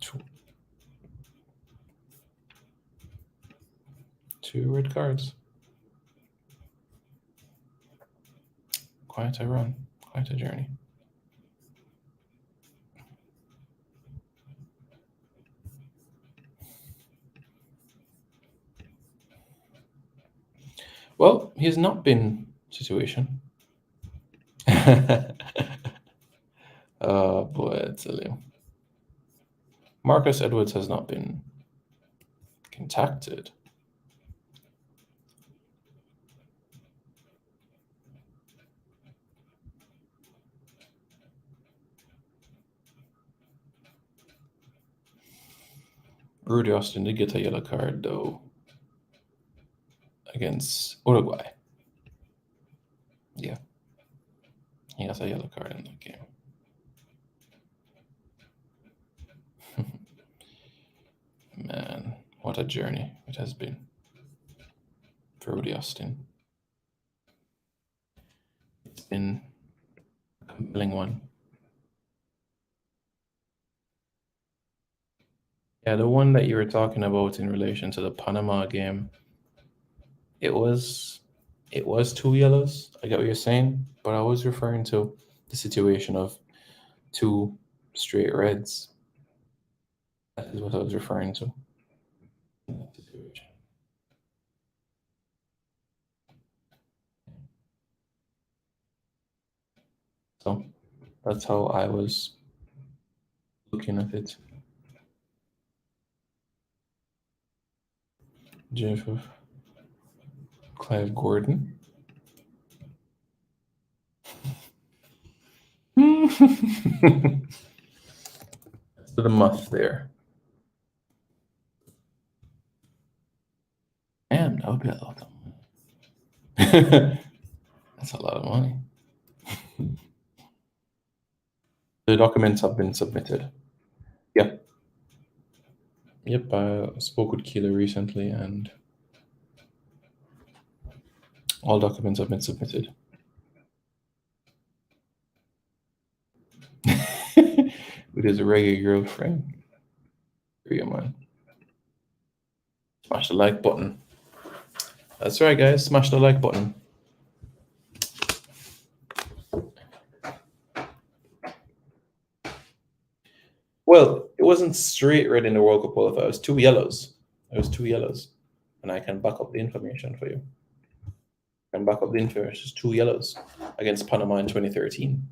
2. 2 red cards. Quite a run, quite a journey. Well, he has not been situation. Oh boy, I tell you. Marcus Edwards has not been contacted. Rudy Austin did get a yellow card though against Uruguay. Yeah. He has a yellow card in that game. Man, what a journey it has been for Rudy Austin. It's been a compelling one. Yeah, the one that you were talking about in relation to the Panama game, it was 2 yellows. I get what you're saying, but I was referring to the situation of 2 straight reds. That is what I was referring to. In that situation. So that's how I was looking at it. JFF. Clive Gordon. That's the muff there. Man, that would be a lot of money. That's a lot of money. The documents have been submitted. Yep. Yep, I spoke with Keeler recently and all documents have been submitted. With his reggae girlfriend. Yeah, man. Smash the like button. That's right, guys. Smash the like button. Well, it wasn't straight red in the World Cup qualifier. It was 2 yellows. It was 2 yellows. And I can back up the information for you. I can back up the information. It's 2 yellows against Panama in 2013.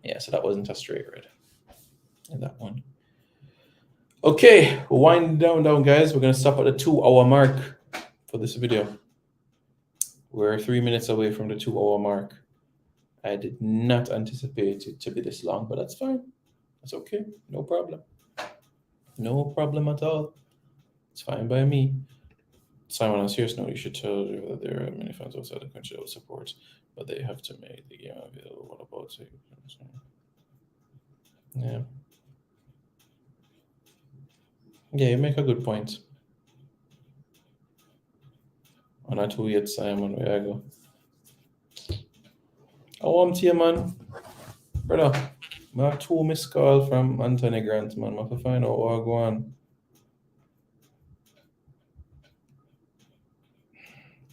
Yeah, so that wasn't a straight red in that one. Okay, wind down, guys. We're going to stop at the 2-hour mark for this video. We're 3 minutes away from the 2-hour mark. I did not anticipate it to be this long, but that's fine. That's okay. No problem. No problem at all. It's fine by me. Simon, on a serious note, you should tell you that there are many fans outside the country that will support, but they have to make the game available. What about it? Yeah. Yeah, you make a good point. On a 2 yet, Simon, where I go. Oh, I'm to you, man. Brother, I have 2 missed call from Anthony Grant, man. I have to find out what go on.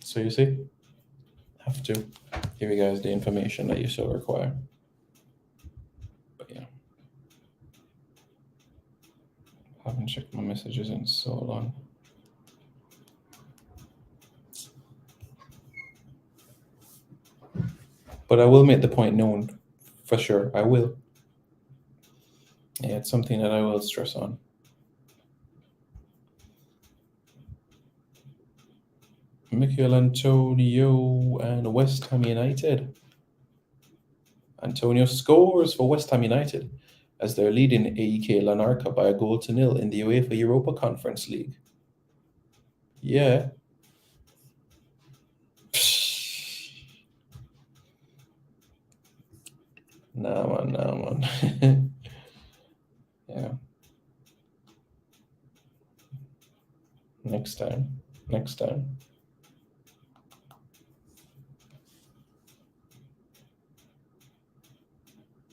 So you see, I have to give you guys the information that you so require. But yeah, I haven't checked my messages in so long. But I will make the point known for sure. I will. Yeah, it's something that I will stress on. Mikel Antonio and West Ham United. Antonio scores for West Ham United as they're leading AEK Lanarka by a 1-0 in the UEFA Europa Conference League. Yeah. Nah, man. Yeah. Next time.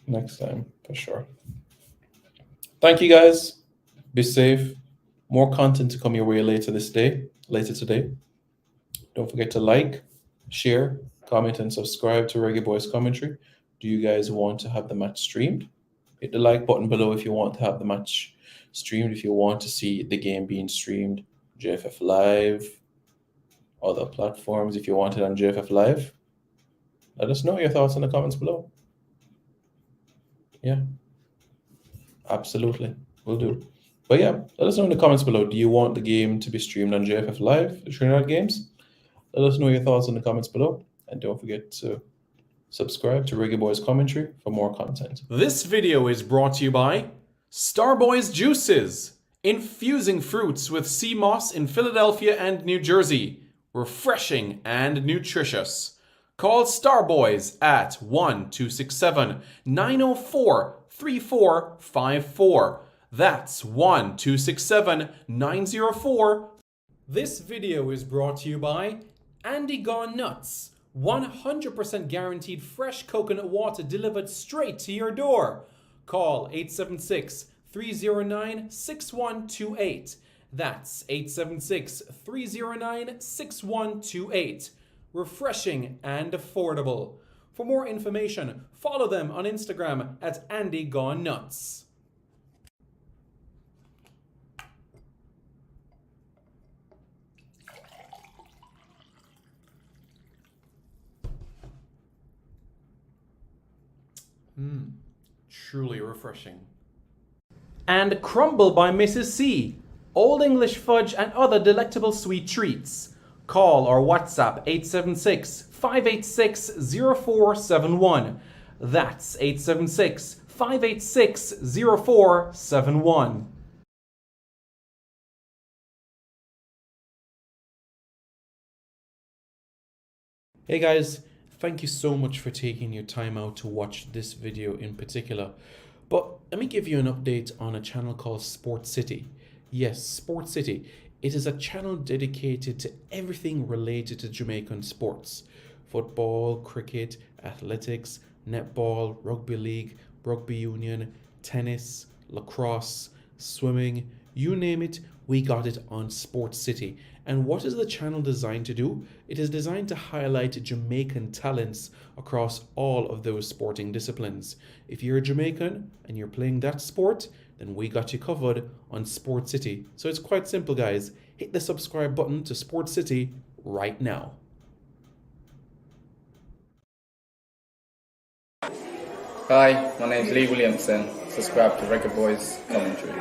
Next time, for sure. Thank you, guys. Be safe. More content to come your way later today. Don't forget to like, share, comment, and subscribe to Reggae Boys Commentary. Do you guys want to have the match streamed? Hit the like button below if you want to have the match streamed, if you want to see the game being streamed, JFF Live, other platforms, if you want it on JFF Live. Let us know your thoughts in the comments below. Yeah, absolutely. Will do. But yeah, let us know in the comments below. Do you want the game to be streamed on JFF Live, the Trinidad games? Let us know your thoughts in the comments below. And don't forget to subscribe to Reggae Boys Commentary for more content. This video is brought to you by Starboys Juices, infusing fruits with sea moss in Philadelphia and New Jersey. Refreshing and nutritious. Call Starboys at 1-267-904-3454. That's 1-267-904. This video is brought to you by Andy Gone Nuts. 100% guaranteed fresh coconut water delivered straight to your door. Call 876 876-309-6128. That's 876-309-6128. Refreshing and affordable. For more information, follow them on Instagram at Andy Gone Nuts. Truly refreshing. And Crumble by Mrs. C. Old English fudge and other delectable sweet treats. Call or WhatsApp 876-586-0471. That's 876-586-0471. Hey guys, thank you so much for taking your time out to watch this video in particular. But let me give you an update on a channel called Sport City. Yes, Sport City. It is a channel dedicated to everything related to Jamaican sports. Football, cricket, athletics, netball, rugby league, rugby union, tennis, lacrosse, swimming, you name it, we got it on Sport City. And what is the channel designed to do? It is designed to highlight Jamaican talents across all of those sporting disciplines. If you're a Jamaican and you're playing that sport, then we got you covered on Sport City. So it's quite simple, guys. Hit the subscribe button to Sport City right now. Hi, my name's Lee Williamson. Subscribe to Reggae Boys Commentary.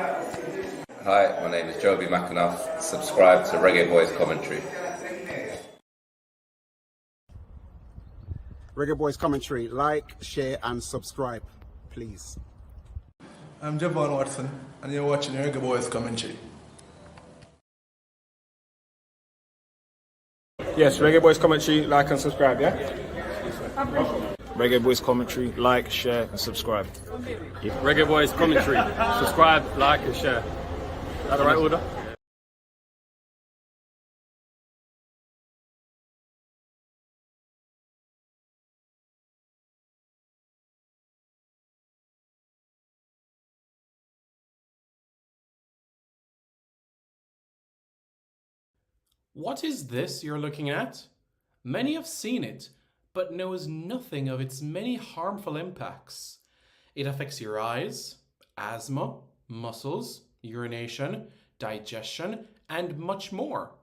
Hi, my name is Joby McAnuff. Subscribe to Reggae Boys Commentary. Reggae Boys Commentary, like, share and subscribe, please. I'm Javon Watson, and you're watching Reggae Boys Commentary. Yes, Reggae Boys Commentary, like and subscribe, yeah? Reggae Boys Commentary, like, share and subscribe. Reggae Boys Commentary, subscribe, like and share. Is that the right order? What is this you're looking at? Many have seen it, but knows nothing of its many harmful impacts. It affects your eyes, asthma, muscles, urination, digestion, and much more.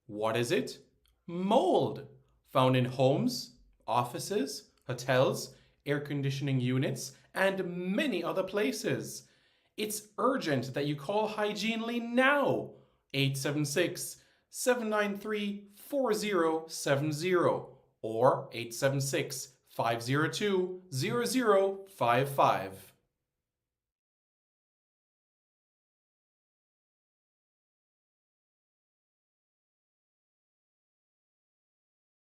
What is it? Mold, found in homes, offices, hotels, air conditioning units, and many other places. It's urgent that you call Hygienely now. 876-793-4070 or 876-502-0055.